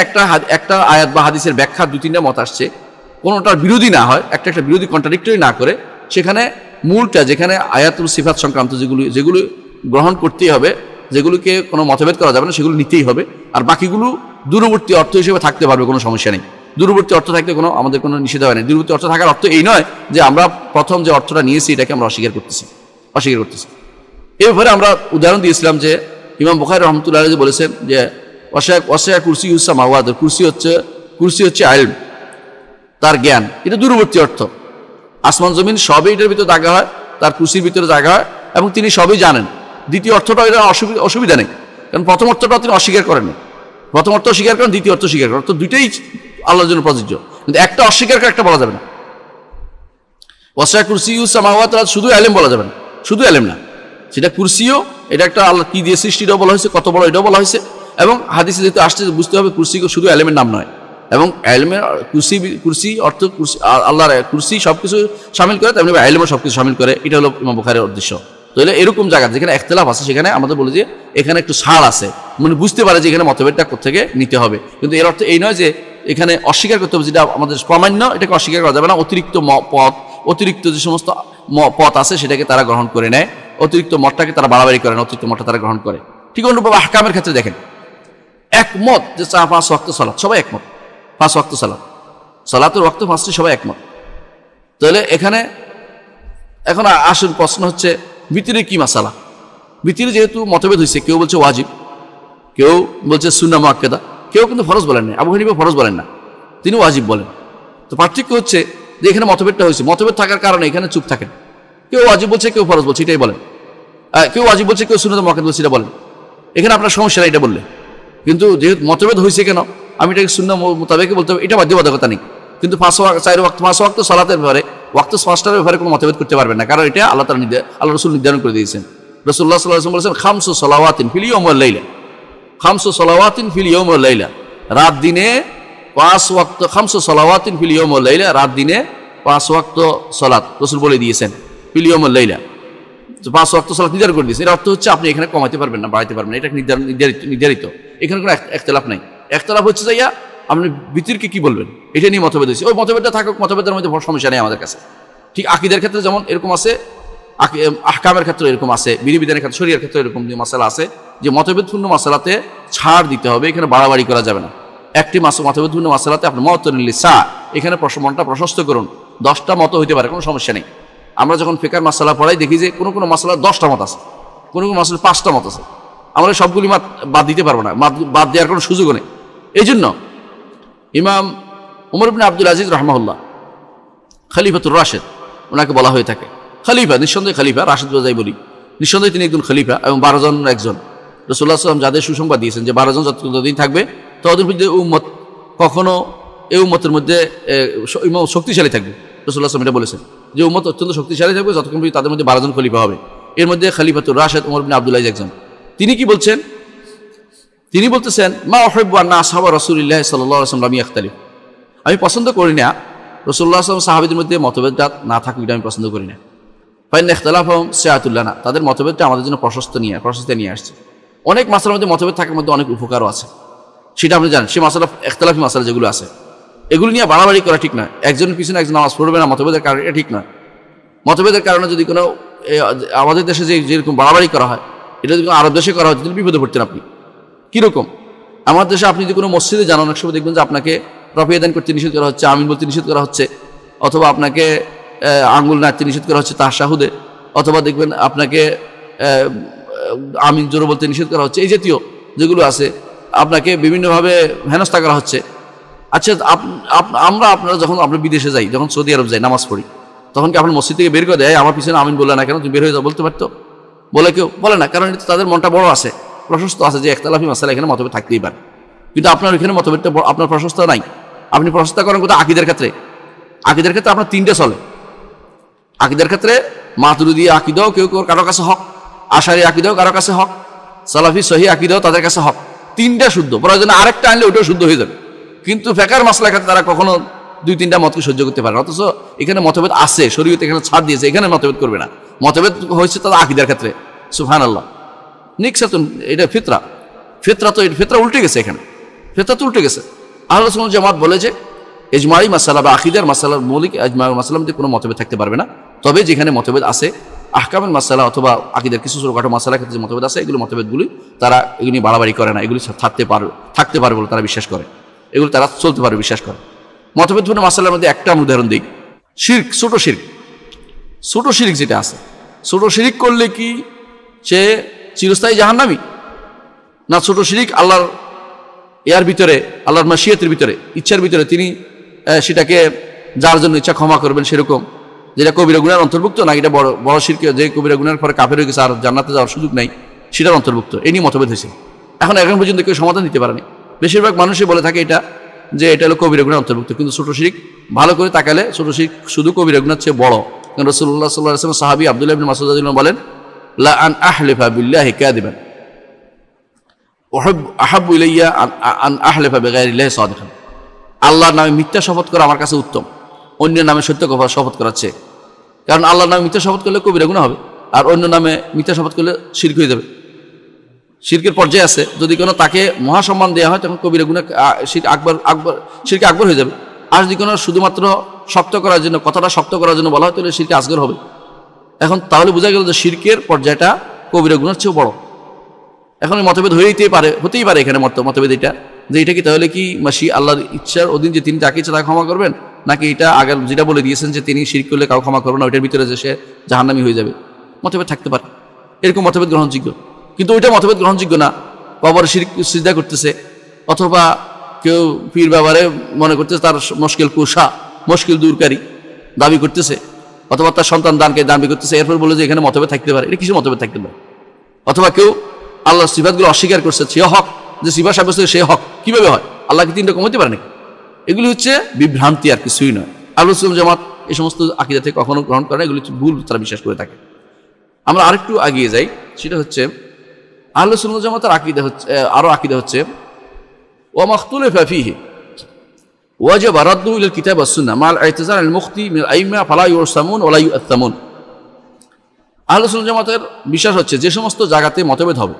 একটা আয়াত বা হাদিসের ব্যাখ্যা 2-3টা মত আসছে, কোনোটার বিরোধী না হয়, একটা বিরোধী কন্ট্রাডিক্টরি না করে, সেখানে মূলটা যেখানে আয়াতুল সিফাত সংক্রান্ত যেগুলো গ্রহণ করতেই হবে, যেগুলোকে কোনো মতভেদ করা যাবে না, সেগুলো নিতেই হবে। আর বাকিগুলো দূরবর্তী অর্থ হিসেবে থাকতে পারবে, কোনো সমস্যা নেই। দূরবর্তী অর্থ থাকলে আমাদের কোনো নিষেধ হয় না। দূরবর্তী অর্থ থাকার অর্থ এই নয় যে আমরা প্রথম যে অর্থটা নিয়েছি এটাকে আমরা অস্বীকার করতেছি। এই ব্যাপারে আমরা উদাহরণ দিয়েছিলাম যে ইমাম বুখারী রাহমাতুল্লাহ আলাইহি বলেছেন যে ওয়াসি'a কুরসিয়ুস সামাওয়াত, কুরসি হচ্ছে ইলম, তার জ্ঞান। এটা দূরবর্তী অর্থ, আসমান জমিন সবই এটার ভিতরে জায়গা হয়, তার কুরসির ভিতরে জায়গা হয়, এবং তিনি সবই জানেন। দ্বিতীয় অর্থটা এটা অসুবিধা নেই, কারণ প্রথম অর্থটা তিনি অস্বীকার করেননি। প্রথম অর্থ অস্বীকার করেন, দ্বিতীয় অর্থ স্বীকার করেন, তো দুইটাই আল্লাহর জন্য প্রযোজ্য, কিন্তু একটা অস্বীকার করে একটা বলা যাবে না। ওয়াসি'a কুরসিয়ুস সামাওয়াত, শুধু ইলম বলা যাবে না, শুধু ইলম না, সেটা কুরসিও, এটা একটা আল্লাহ কি দিয়ে সৃষ্টিটাও বলা হয়েছে, কত বড় এটাও বলা হয়েছে। এবং হাদিসে যেহেতু আসছে বুঝতে হবে কুরসি শুধু ইলমের নাম নয়, এবং ইলমের কুরসি অর্থ আল্লাহর কুরসি সবকিছু শামিল করে, তেমনি ইলমও সবকিছু শামিল করে। এটা হলো ইমাম বুখারীর উদ্দেশ্য। তো এরকম জায়গা যেখানে ইখতিলাফ আছে, সেখানে আমাদের বলে যে এখানে একটু ছাড় আছে, মানে বুঝতে পারে যে এখানে মতভেদটা কোত্থেকে নিতে হবে। কিন্তু এর অর্থ এই নয় যে এখানে অস্বীকার করতে হবে, যেটা আমাদের প্রামাণ্য এটাকে অস্বীকার করা যাবে না। অতিরিক্ত যে সমস্ত পথ আছে সেটাকে তারা গ্রহণ করে নেয়, অতিরিক্ত মতটাকে তারা বাড়াবাড়ি করে না, অতিরিক্ত মতটা তারা গ্রহণ করে। ঠিক অনুরূপভাবে আহকামের ক্ষেত্রে দেখেন, একমত যে 5 ওয়াক্ত সালাত, সবাই একমত, 5 ওয়াক্ত সালাতের ওয়াক্ত 5টি, সবাই একমত। তাহলে এখন আসল প্রশ্ন হচ্ছে ভিতরে কি মাসালা। ভিতরে যেহেতু মতভেদ হয়েছে, কেউ বলছে ওয়াজিব, কেউ বলছে সুন্নাহ মুআক্কাদা, কেউ কিন্তু ফরজ বলেন না। আবু হানিফা ফরজ বলেন না, তিনি ওয়াজিব বলেন। তো পার্থক্য হচ্ছে যে এখানে মতভেদটা হয়েছে, মতভেদ থাকার কারণে এখানে চুপ থাকেন। কেউ ওয়াজিব বলছে, কেউ ফরজ বলছে, এটাই বলেন। কেউ ওয়াজিব বলছে, কেউ সুন্নাহ মুআক্কাদা বলছে, এটা বলেন। এখানে আপনার সমস্যা নেই এটা বললে, কিন্তু যেহেতু মতভেদ হয়েছে কেন, আমি এটাকে সুন্নাহ মোতাবেক বলতে হবে, এটা বাধ্যবাধকতা নেই। কিন্তু 5 ওয়াক্ত সালাতের ব্যাপারে, ওয়াক্ত 5টার ব্যাপারে কোনো মতভেদ করতে পারবেন না, কারণ এটা আল্লাহ রাসূল নির্ধারণ করে দিয়েছেন। রাসূলুল্লাহ সাল্লাল্লাহু আলাইহি ওয়াসাল্লাম বলেছেন, 5 সালাওয়াতিন ফিল ইয়াউমি ওয়াল লাইলা, 5 সালাওয়াতিন ফিল ইয়াউমি ওয়াল লাইলা, রাত দিনে 5 ওয়াক্ত, 5 সালাওয়াতিন ফিল ইয়াউমি ওয়াল লাইলা, রাত দিনে 5 ওয়াক্ত সালাত রাসূল বলে দিয়েছেন, ফিল ইয়াউমি ওয়াল লাইলা, 5 ওয়াক্ত সালাত নির্ধারণ করে দিয়েছেন। এর অর্থ হচ্ছে আপনি এখানে কমাইতে পারবেন না, বাড়াইতে পারবেন না, এটা নির্ধারিত। এখানে কোনো ইখতিলাফ নাই। ইখতিলাফ হচ্ছে যাইয়া আপনি ভিতরকে কি বলবেন, এটা নিয়ে মতভেদ হয়েছে। ওই মতভেদটা থাকুক, মতভেদের মধ্যে সমস্যা নেই আমাদের কাছে। ঠিক আকীদার ক্ষেত্রে যেমন এরকম আছে, আহকামের ক্ষেত্রে এরকম আছে, বিধিবিধানের ক্ষেত্রে, শরীয়তের ক্ষেত্রে এরকম যে মাসালা আছে যে মতভেদপূর্ণ মাসালাতে ছাড় দিতে হবে, এখানে বাড়াবাড়ি করা যাবে না। একটি মতভেদপূর্ণ মাসালাতে আপনি মতনিল্লিসা, এখানে মনটা প্রশস্ত করুন, 10টা মত হইতে পারে, কোনো সমস্যা নেই। আমরা যখন ফিকার মাসালা পড়াই দেখি যে কোনো মাসালা 10টা মত আছে, কোনো মাসালা 5টা মত আছে। আমরা সবগুলি বাদ দিতে পারবো না, বাদ দেওয়ার কোনো সুযোগও নেই। এই জন্য ইমাম উমর ইবনে আব্দুল আজিজ রাহমাহুল্লাহ, খলিফাতুর রাশেদ ওনাকে বলা হয়ে থাকে। খলিফা, নিঃসন্দেহে খলিফা, রাশেদ যাই বলি, নিঃসন্দেহে তিনি একজন খলিফা, এবং 12 জন একজন। রাসূলুল্লাহ সাল্লাল্লাহু আলাইহি ওয়াসাল্লাম যাদের সুসংবাদ দিয়েছেন যে 12 জন যতদিন থাকবে ততদিন পর্যন্ত উম্মত কখনো এই উম্মতের মধ্যে শক্তিশালী থাকবে। রাসূলুল্লাহ সাল্লাল্লাহু আলাইহি ওয়াসাল্লাম এটা বলেছেন যে উম্মত অত্যন্ত শক্তিশালী থাকবে যতক্ষণ পর্যন্ত তাদের মধ্যে 12 জন খলিফা হবে। এর মধ্যে খলিফাতুর রাশেদ উমর ইবনে আব্দুল আজিজ একজন। তিনি কি বলছেন? তিনি বলতেছেন, মা উহিব্বু আন্না আসহাবা রাসূলিল্লাহ সাল্লাল্লাহু আলাইহি ওয়াসাল্লাম ইয়াখতালিফ, আমি পছন্দ করি না রাসূলুল্লাহ সাল্লাল্লাহু আলাইহি ওয়াসাল্লাম সাহাবীদের মধ্যে মতভেদটা না থাকুক, এটা আমি পছন্দ করি না। ফাইন ইখতিলাফুহুম সিআতুল লানা, তাদের মতভেদটা আমাদের জন্য প্রশস্তি নিয়ে আসছে। অনেক মাসলার মধ্যে মতভেদ থাকার মধ্যে অনেক উপকারও আছে, সেটা আপনি জানেন। সে মাসলা, ইখতিলাফি মাসলা যেগুলো আছে, এগুলো নিয়ে বাড়াবাড়ি করা ঠিক নয়। একজনের পিছনে একজন নামাজ পড়বে না মতভেদের কারণে, এটা ঠিক নয়। মতভেদের কারণে যদি কোনো আমাদের দেশে যেরকম বাড়াবাড়ি করা হয়, এটা যদি আরব দেশে করা হয় তাহলে বিপদে পড়তেন আপনি। কীরকম? আমার দেশে আপনি যদি কোনো মসজিদে যান, অনেক সময় দেখবেন যে আপনাকে রফিয়া দান করতে নিষেধ করা হচ্ছে, আমিন বলতে নিষেধ করা হচ্ছে, অথবা আপনাকে আঙ্গুল নাড়তে নিষেধ করা হচ্ছে তাশাহুদে, অথবা দেখবেন আপনাকে আমিন জোরে বলতে নিষেধ করা হচ্ছে। এই জাতীয় যেগুলো আছে আপনাকে বিভিন্নভাবে হেনস্থা করা হচ্ছে। আচ্ছা, আপনারা যখন আমরা বিদেশে যাই, যখন সৌদি আরব যাই নামাজ পড়ি, তখন কি আপনার মসজিদ থেকে বের করে দেয়, আমার পিছনে আমিন বললে না কেন, তুমি বের হয়ে যাও, বলতে পারতো? বলে কেউ বলে না, কারণ এটা তাদের মনটা বড় আছে, প্রশস্ত আছে যে ইখতিলাফি মাসালা এখানে মতভেদ থাকতেই পারে। কিন্তু আপনার এখানে মতভেদটা আপনার প্রশস্ত নাই, আপনি প্রশ্ন করেন কোথাও আকীদার ক্ষেত্রে, আকীদার ক্ষেত্রে আপনার তিনটে চলে। আকীদার ক্ষেত্রে মাতুরিদি আকীদাও কেউ কেউ কারো কাছে হক, আশারি আকীদাও কারো কাছে হক, সালাফি সহি আকীদাও তাদের কাছে হক। তিনটা শুদ্ধ, প্রয়োজনে আরেকটা আনলে ওটাও শুদ্ধ হয়ে যাবে। কিন্তু ফিকহের মাসলার ক্ষেত্রে তারা কখনো দুই তিনটা মতকে সহ্য করতে পারে না। অথচ এখানে মতভেদ আছে, শরীয়ত এখানে ছাড় দিয়েছে, এখানে মতভেদ করবে না। মতভেদ হয়েছে তাদের আকীদার ক্ষেত্রে। সুবহানাল্লাহ, নিকসাতুন, এটা ফিতরা। ফিতরা তো ফিতরা উল্টে গেছে, এখানে ফিতরা তো উল্টে গেছে। আহলে সুন্নাত জামাত বলে যে ইজমাই মাসালা বা আকীদার মাসালার মৌলিক ইজমাই মাসালার মধ্যে কোনো মতভেদ থাকতে পারবে না। তবে যেখানে মতভেদ আছে আহকামের মাসালা অথবা আকীদার কিছু ছোটখাটো মাসালার ক্ষেত্রে যে মতভেদ আছে, এগুলো মতভেদগুলি তারা এগুলি বাড়াবাড়ি করে না, এগুলি থাকতে পারবে বলে তারা বিশ্বাস করে, এগুলো তারা চলতে পারবে বিশ্বাস করে। মতভেদপূর্ণ মাসালার মধ্যে একটা উদাহরণ দিই, শিরক, ছোট শিরক। ছোট শিরক যেটা আছে, ছোট শিরক করলে কি সে চিরস্থায়ী জাহান্নামী? না ছোট শিরক আল্লাহর ইয়ার ভিতরে, আল্লাহর মাশিয়াতের ভিতরে, ইচ্ছার ভিতরে তিনি সেটাকে যার জন্য ইচ্ছা ক্ষমা করবেন সেরকম, যেটা কবিরা গুনার অন্তর্ভুক্ত, না এটা বড় বড় শিরক যে কবিরা গুনার পরে কাফের হয়ে গেছে আর জান্নাতে যাওয়ার সুযোগ নাই, সেটার অন্তর্ভুক্ত। এই নিয়ে মতভেদ হয়েছে। এখন পর্যন্ত কেউ সমাধান দিতে পারেনি। বেশিরভাগ মানুষই বলে থাকে এটা যে এটা হলো কবিরা গুনার অন্তর্ভুক্ত। কিন্তু ছোট শিরক ভালো করে তাকালে ছোট শিরক শুধু কবিরা গুনার চেয়ে বড়। কারণ রাসূলুল্লাহ সাল্লাল্লাহু আলাইহি ওয়াসাল্লাম সাহাবী আব্দুল্লাহ ইবনে মাসউদ রাদিয়াল্লাহু আনহু বলেন, লা আন আহলিফা বিল্লাহি কাযিবান আহাব্বু ইলাইয়া আন আহলিফা বিগাইরিল্লাহি সাদিকান। আল্লাহর নামে মিথ্যা শপথ করা আমার কাছে উত্তম অন্যের নামে সত্য কথা শপথ করার চেয়ে। কারণ আল্লাহর নামে মিথ্যা শপথ করলে কবিরা গুনাহ হবে, আর অন্য নামে মিথ্যা শপথ করলে শিরক হয়ে যাবে। শিরকের পর্যায়ে আছে, যদি কোনো তাকে মহাসম্মান দেওয়া হয় তখন কবিরা গুনাহ শিরক আকবর হয়ে যাবে। আর যদি কোনো শুধুমাত্র শক্ত করার জন্য, কথাটা শক্ত করার জন্য বলা হয় তাহলে শিরক আসগর হবে। এখন তাহলে বোঝা গেল যে শিরকের পর্যায়টা কবিরা গুনার চেয়েও বড়। এখন মতভেদ হতেই পারে এখানে মতভেদ এটা যে এটা কি তাহলে কি মাসি আল্লাহর ইচ্ছার অধীন যে তিনি যাকে ইচ্ছা তাকে ক্ষমা করবেন, নাকি এটা আগে যেটা বলে দিয়েছেন যে তিনি শিরক করলে কাউ ক্ষমা করবেন না, ওইটার ভিতরে যে সে জাহান্নামী হয়ে যাবে। মতভেদ থাকতে পারে, এরকম মতভেদ গ্রহণযোগ্য। কিন্তু ওইটা মতভেদ গ্রহণযোগ্য না। বাবার শিরক সিজদা করতেছে, অথবা কেউ পীর বাবারে মনে করতেছে তার মুশকিল কুশা, মুশকিল দূরকারী দাবি করতেছে, অথবা তার সন্তান দানকে দাবি করতেছে, এরপর বলে যে এখানে মতভেদ থাকতে পারে। এটা কিছু মতভেদ থাকতে পারে। অথবা কেউ আল্লাহর সিফাতগুলো অস্বীকার করছে, সে হক, যে সিফাত সাব্যস্ত সে হক, কিভাবে হয়? আল্লাহ কি তিন রকম হতে পারে নাকি? এগুলি হচ্ছে বিভ্রান্তি, আর কিছুই নয়। আহলে সুন্নাত জামাত এই সমস্ত আকীদা থেকে কখনো গ্রহণ করে না, এগুলি ভুল তারা বিশ্বাস করে থাকে। আমরা আরেকটু এগিয়ে যাই, সেটা হচ্ছে আহলে সুন্নাত জামাতের আকীদা হচ্ছে আরো আকীদা হচ্ছে ওয়া মাখতুলিফা ফীহি ওয়াজিব রাদ্দু ইলাল কিতাব ওয়াস সুন্নাহ মা'আল ই'তিজার আল মুখতি মিনাল আইম্মা ফালা ইউরসামুন ওয়া লা ইউআত্তামুন। আহলে সুন্নাত জামাতের বিশ্বাস হচ্ছে যে সমস্ত জায়গাতে মতভেদ হবে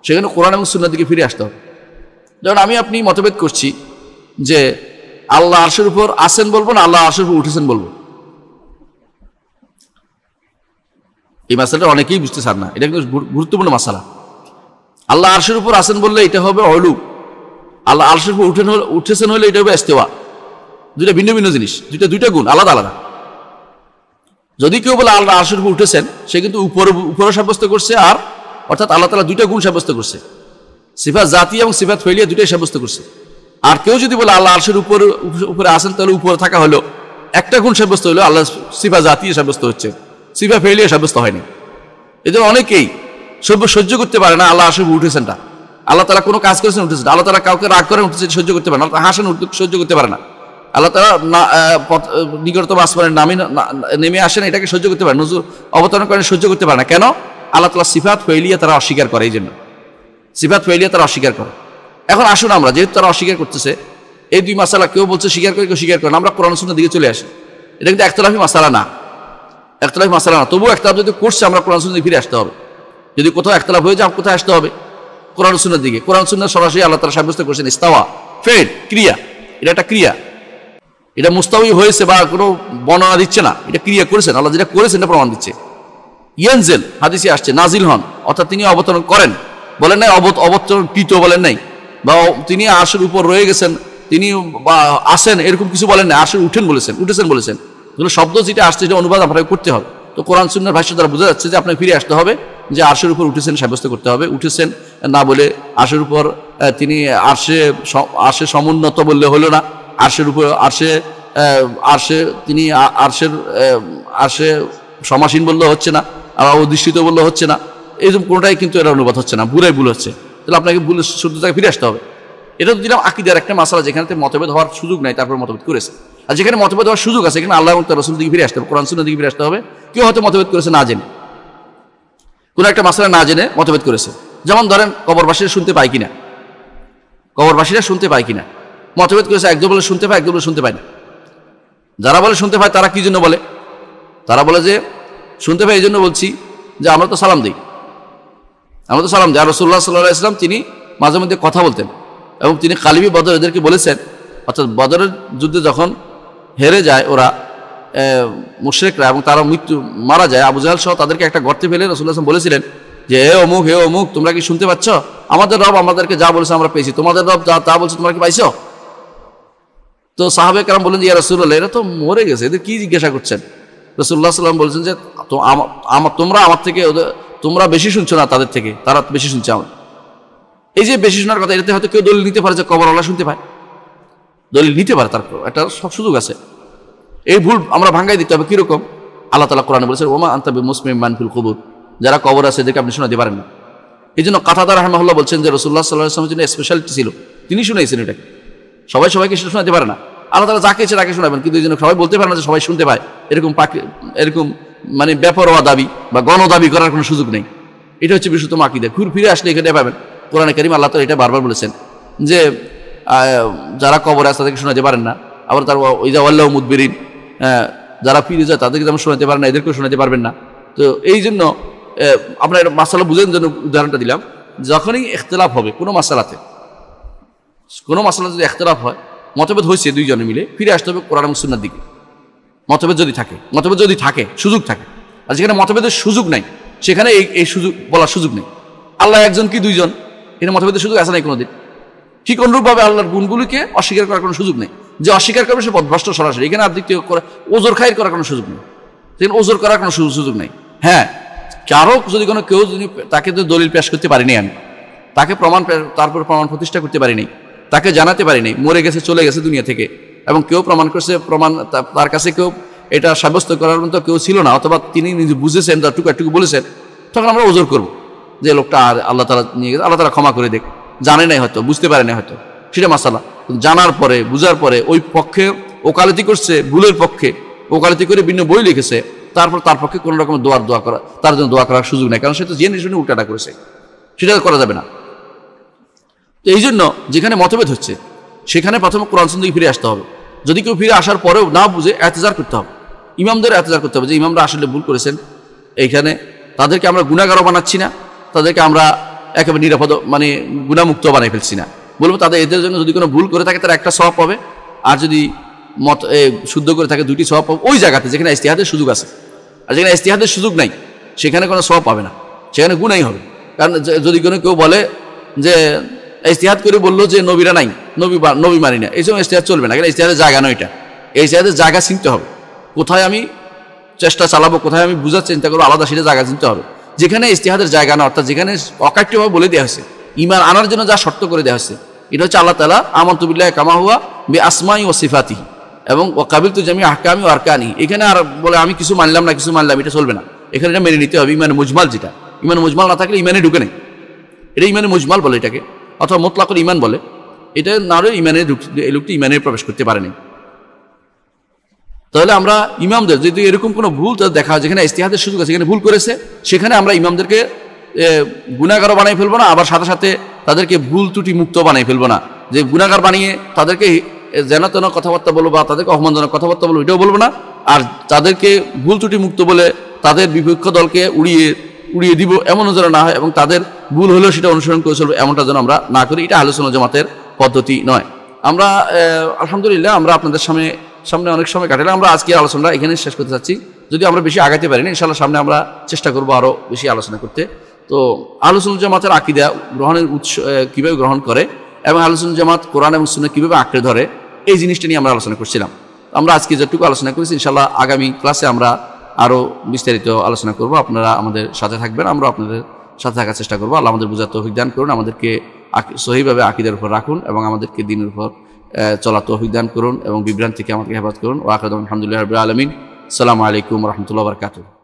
সেখানে কোরআন এবং সুন্নাহর দিকে ফিরে আসতে হবে। যেমন আমি আপনি মতভেদ করছি যে আল্লাহ আরশের উপর আছেন বলবো না আল্লাহ আরশের উপর উঠেছেন বলবো, এই মাসালাটা অনেকেই বুঝতে চান না। এটা কিন্তু গুরুত্বপূর্ণ মাসালা। আল্লাহ আরশের উপর আছেন বললে এটা হবে উলু, আল্লাহ আরশের উপর উঠেছেন হলে এটা হবে ইস্তিওয়া। দুইটা ভিন্ন ভিন্ন জিনিস, দুইটা গুণ আলাদা আলাদা। যদি কেউ বলে আল্লাহ আরশের উপর উঠেছেন, সে কিন্তু উপরে সাব্যস্ত করছে, আর অর্থাৎ আল্লাহ তাআলা দুইটা গুণ সাব্যস্ত করছে, সিফাত জাতি এবং সিফাত ফাইলিয়া দুইটাই সাব্যস্ত করছে। আর কেউ যদি বলে আল্লাহ আরশের উপরে আসেন, তাহলে উপরে থাকা হলো একটা গুণ সাব্যস্ত হলো, আল্লাহ সিফা জাতি সাব্যস্ত হচ্ছে, সিফা ফাইলিয়া সাব্যস্ত হয়নি। এই জন্য অনেকেই সহ্য করতে পারে না আল্লাহ আরশের উপর উঠেছেনটা। আল্লাহ তাআলা কোনো কাজ করেছেন উঠেছেন, আল্লাহ তাআলা কাউকে রাগ করেন উঠেছেন সহ্য করতে পারে না, আল্লাহ হাসেন সহ্য করতে পারে না, আল্লাহ তাআলা নিকটতম আসমানের নামে নেমে আসেন এটাকে সহ্য করতে পারে, নজর অবতরণ করেন সহ্য করতে পারে না। কেন? আল্লাহ তাআলা সিফাত ফাইলিয়া তারা অস্বীকার করে, এই জন্য সিফাত ফাইলিয়া তারা অস্বীকার করে। এখন আসুন আমরা, যেহেতু তারা অস্বীকার করতেছে, এই দুই মাসালা কেউ বলছে স্বীকার করে, কেউ স্বীকার করে না, আমরা কোরআন সুন্নাহর দিকে চলে আসি। এটা কিন্তু একতলাফি মাসালা না, একতলাফি মাসালা না। তবুও একতলাফ যদি করছে আমরা কোরআন সুন্নাহর দিকে ফিরে আসতে হবে। যদি কোথাও একতলাফ হয়ে যায় কোথায় আসতে হবে? কোরআন সুন্নাহর দিকে। কোরআন সুন্নাহ সরাসরি আল্লাহ তাআলা সাব্যস্ত করেছেন ইস্তাওয়া, ফেল, ক্রিয়া। এটা একটা ক্রিয়া, এটা মুস্তাওয়ী হয়েছে বা কোনো বর্ণনা দিচ্ছে না, এটা ক্রিয়া করেছেন আল্লাহ, যেটা করেছেন এটা প্রমাণ দিচ্ছে। ইয়ানজিল হাদিসে আসছে নাজিল হন, অর্থাৎ তিনি অবতরণ করেন, বলেন নাই অবতরণকৃত বলেন নাই, বা তিনি আরশের উপর রয়ে গেছেন, তিনি বা আসেন এরকম কিছু বলেন নাই, আরশের উঠেছেন বলেছেন। এগুলো শব্দ যেটা আসছে এটা অনুবাদ আপনাকে করতে হবে। তো কোরআন সুন্নাহর ভাষ্য দ্বারা বোঝা যাচ্ছে যে আপনাকে ফিরে আসতে হবে, যে আরশের উপর উঠেছেন সাব্যস্ত করতে হবে। উঠেছেন না বলে আরশের উপর তিনি আরশে সমুন্নত বললে হলো না, আরশের উপর আরশে তিনি আরশে সমাসীন বললে হচ্ছে না, আর অধিষ্ঠিত বললে হচ্ছে না, এইরকম কোনোটাই কিন্তু এর অনুবাদ হচ্ছে না, ভুল হচ্ছে। তাহলে আপনাকে ভুল শুদ্ধতাকে ফিরে আসতে হবে। এটা তো দিলাম আকীদার একটা মাসালা, যেখানে মতভেদ হওয়ার সুযোগ নাই, তারপর মতভেদ করেছে। আর যেখানে মতভেদ হওয়ার সুযোগ আছে, এখানে আল্লাহ এবং তার রাসূল দিকে ফিরে আসতে হবে, কোরআন সুন্নাহর দিকে ফিরে আসতে হবে। কেউ হয়তো মতভেদ করেছে না জেনে, কোনো একটা মাসালা না জেনে মতভেদ করেছে। যেমন ধরেন কবরবাসীরা শুনতে পায় কিনা, কবরবাসীরা শুনতে পায় কিনা মতভেদ করেছে। একজন বলে শুনতে পায়, একজন বলে শুনতে পায় না। যারা বলে শুনতে পায় তারা কি জন্য বলে? তারা বলে যে শুনতে পায় এই জন্য বলছি যে আমরা তো সালাম দিই, আমরা তো সালাম দিই। আর রাসূলুল্লাহ সাল্লাল্লাহু আলাইহি ওয়াসাল্লাম তিনি মাঝে মধ্যে কথা বলতেন, এবং তিনি কালিবি বদর এদেরকে বলেছেন, অর্থাৎ বদরের যুদ্ধে যখন হেরে যায় ওরা মুশরিকরা এবং তারা মারা যায়, আবু জাহেল সহ তাদেরকে একটা গর্তে ফেলে রাসূলুল্লাহ সাল্লাল্লাহু আলাইহি ওয়াসাল্লাম বলেছিলেন যে হে অমুক, হে অমুক, তোমরা কি শুনতে পাচ্ছ? আমাদের রব আমাদেরকে যা বলেছে আমরা পেয়েছি, তোমাদের রব যা তা বলছে তোমরা কি পাইছো? তো সাহাবে কেরাম বলেন যে ইয়া রাসূলুল্লাহ, এরা তো মরে গেছে, এদের কি জিজ্ঞাসা করছেন? রাসূলুল্লাহ সাল্লাল্লাহু আলাইহি ওয়াসাল্লাম বলছেন যে তোমরা আমার থেকে, তোমরা বেশি শুনছো না তাদের থেকে, তারা বেশি শুনছে আমার। এই যে বেশি শোনার কথা, এটাতে হয়তো কেউ দলিল নিতে পারে যে কবরওয়ালা শুনতে পায়, দলিল নিতে পারে, তার একটা সব সুযোগ আছে। এই ভুল আমরা ভাঙ্গাই দিতে হবে। কিরকম? আল্লাহ তাআলা কোরআনে বলেছেন ওমা আনতা বিমুসমিম মান ফিল কুবুর, যারা কবর আছে এদেরকে আপনি শোনাতে পারেন না। এই জন্য কাতাদা রাহিমাহুল্লাহ বলছেন যে রাসূলুল্লাহ সাল্লাল্লাহু আলাইহি ওয়াসাল্লামের জন্য স্পেশালিটি ছিল, তিনি শুনাইছেন এটাকে। সবাইকে সেটা শোনাতে পারে না, আল্লাহ তাআলা যাকে ইচ্ছা তাকে শোনাবেন, কিন্তু এই জন্য সবাই বলতে পারে না যে সবাই শুনতে পায়। এরকম মানে বেপরোয়া দাবি বা গণ দাবি করার কোনো সুযোগ নেই। এটা হচ্ছে বিশুদ্ধ আকীদা। ফিরে আসলে এখানে পাবেন কোরআনে কারীম আল্লাহ তাআলা এটা বারবার বলেছেন যে যারা কবরে আছে তাদেরকে শোনাতে পারেন না। আবার তার ওইজা ওয়াল্লাহু মুদবিরিন, যারা ফিরে যায় তাদেরকে যেমন শোনাতে পারেন না, এদেরকেও শোনাতে পারবেন না। তো এই জন্য আপনার মাসালা বুঝেন জন্য উদাহরণটা দিলাম। যখনই ইখতিলাফ হবে কোনো মাসালাতে, কোনো মাসালা যদি ইখতিলাফ হয়, মতভেদ হয়েছে দুইজনে মিলে, ফিরে আসতে হবে কোরআন এবং সুন্নাহর দিকে। মতভেদ যদি থাকে, সুযোগ থাকে। আর যেখানে মতভেদের সুযোগ নাই সেখানে এই সুযোগ বলার সুযোগ নেই। আল্লাহ একজন কি দুইজন, এখানে মতভেদের সুযোগ আছে নাই কোনোদিন। ঠিক অনুরূপভাবে আল্লাহর গুণগুলিকে অস্বীকার করার কোনো সুযোগ নেই। যে অস্বীকার করবে সে পথভ্রষ্ট সরাসরি। এখানে আর দ্বিতীয় ওজোর খায়ের করার কোনো সুযোগ নেই, সেখানে ওজোর করার কোনো সুযোগ নেই। হ্যাঁ, কেউ যদি তাকে তো দলিল পেশ করতে পারিনি, আমি তাকে তারপর প্রমাণ প্রতিষ্ঠা করতে পারিনি, তাকে জানাতে পারিনি, মরে গেছে, চলে গেছে দুনিয়া থেকে, এবং কেউ প্রমাণ করছে, তার কাছে কেউ এটা সাব্যস্ত করার মতো কেউ ছিল না, অথবা তিনি নিজে বুঝেছেন, তার টুকু বলেছেন, তখন আমরা ওজোর করবো যে লোকটা আর আল্লাহ তাআলা নিয়ে গেছে, আল্লাহ তাআলা ক্ষমা করে দেখ, জানে নাই হয়তো, বুঝতে পারে না হয়তো, সেটা মাসালা। জানার পরে, বুঝার পরে ওই পক্ষে ওকালতি করছে, ভুলের পক্ষে ওকালতি করে ভিন্ন বই লিখেছে, তারপর তার পক্ষে কোনো রকম দোয়া করা, তার জন্য দোয়া করার সুযোগ নেই, কারণ সে তো জেনে শুনে উল্টাটা করেছে, সেটা করা যাবে না। তো এই জন্য যেখানে মতভেদ হচ্ছে সেখানে প্রথমে কোরআন সুন্নাহ ফিরে আসতে হবে। যদি কেউ ফিরে আসার পরেও না বুঝে এতেজার করতে হবে, ইমামদের এতেজার করতে হবে যে ইমামরা আসলে ভুল করেছেন। এইখানে তাদেরকে আমরা গুনাহগারও বানাচ্ছি না, তাদেরকে আমরা একেবারে নিরাপদ মানে গুনাহমুক্ত বানাই ফেলছি না। বলবো এদের জন্য যদি কোনো ভুল করে থাকে তারা একটা সওয়াব পাবে, আর যদি শুদ্ধ করে থাকে দুইটি সওয়াব পাবে ওই জায়গাতে যেখানে ইজতিহাদের সুযোগ আছে। আর যেখানে ইজতিহাদের সুযোগ নাই সেখানে কোনো সওয়াব পাবে না, সেখানে গুনাহই হবে। কারণ যদি কেউ বলে যে ইজতিহাদ করে বললো যে নবীরা নাই, নবী মানি না, এই সময় ইজতিহাদ চলবে না, কারণ ইজতিহাদের জায়গা নয় এটা। এই ইজতিহাদের জায়গা চিনতে হবে, কোথায় আমি চেষ্টা চালাবো, কোথায় আমি বুঝার চিন্তা করবো, আলাদা সেটা জায়গা চিনতে হবে। যেখানে ইজতিহাদের জায়গা না, অর্থাৎ যেখানে অকাট্যভাবে বলে দেওয়া হয়েছে, ঈমান আনার জন্য যা শর্ত করে দেওয়া হয়েছে, এটা হচ্ছে আল্লাহ তাআলা আমানতু বিল্লাহি কামা হুয়া বিআসমাই ওয়া সিফাতিহি এবং ওয়া কাবিলতু জামি আহকামি ওয়া আরকানি। এখানে আর বলে আমি কিছু মানলাম না, এটা চলবে না। এখানে এটা মেনে নিতে হবে ঈমান মুজমাল, যেটা ঈমান মুজমাল না থাকলে ঈমানে ঢুকে নেই, এটা ঈমানে মুজমাল বলে এটাকে, অথবা মুতলাকুল ঈমান বলে। এটা না হলে এই লোকটি ঈমানে প্রবেশ করতে পারেনি। তাহলে আমরা ইমামদের যদি এরকম কোনো ভুল দেখা হয় যেখানে ইজতিহাদের সুযোগ আছে, সেখানে ভুল করেছে, সেখানে আমরা ইমামদেরকে গুনাহগার বানাই ফেলবো না, আবার সাথে সাথে তাদেরকে ভুল ত্রুটি মুক্ত বানাই ফেলবো না। যে গুনাহগার বানিয়ে তাদেরকে যেন কথাবার্তা বলবো বা তাদেরকে অপমানজনক কথাবার্তা বলবো, এটাও বলবো না। আর তাদেরকে ভুল ত্রুটি মুক্ত বলে তাদের বিপক্ষ দলকে উড়িয়ে দিব এমনও যেন না হয়, এবং তাদের ভুল হলেও সেটা অনুসরণ করে চলবো এমনটা যেন আমরা না করি। এটা আহলে সুন্নাত জামাতের পদ্ধতি নয়। আমরা আলহামদুলিল্লাহ আমরা আপনাদের সামনে অনেক সময় কাটালাম। আমরা আজকে আলোচনা এখানে শেষ করতে চাচ্ছি, যদি আমরা বেশি আগাতে পারি না, ইনশাআল্লাহ সামনে আমরা চেষ্টা করবো আরও বেশি আলোচনা করতে। তো আহলে সুন্নাত জামাতের আকীদা গ্রহণের উৎস কীভাবে গ্রহণ করে এবং আহলে সুন্নাত জামাত কোরআন এবং সুন্নাহ কীভাবে আঁকড়ে ধরে, এই জিনিসটা নিয়ে আমরা আলোচনা করছিলাম। আমরা আজকে যেটুকু আলোচনা করেছি, ইনশাআল্লাহ আগামী ক্লাসে আমরা আরও বিস্তারিত আলোচনা করব। আপনারা আমাদের সাথে থাকবেন, আমরা আপনাদের সাথে থাকার চেষ্টা করবো। আল্লাহ আমাদের বুঝার তৌফিক দান করুন, আমাদেরকে সহিভাবে আকীদার উপর রাখুন এবং আমাদেরকে দ্বীনের উপর চলা তৌফিক দান করুন এবং বিভ্রান্তি থেকে আমাদেরকে হেফাজত করুন। ওয়া আখিরু দাওয়ানা আলহামদুলিল্লাহি রাব্বিল আলামিন। আসসালামু আলাইকুম ওয়া রাহমাতুল্লাহি ওয়া বারাকাতুহু।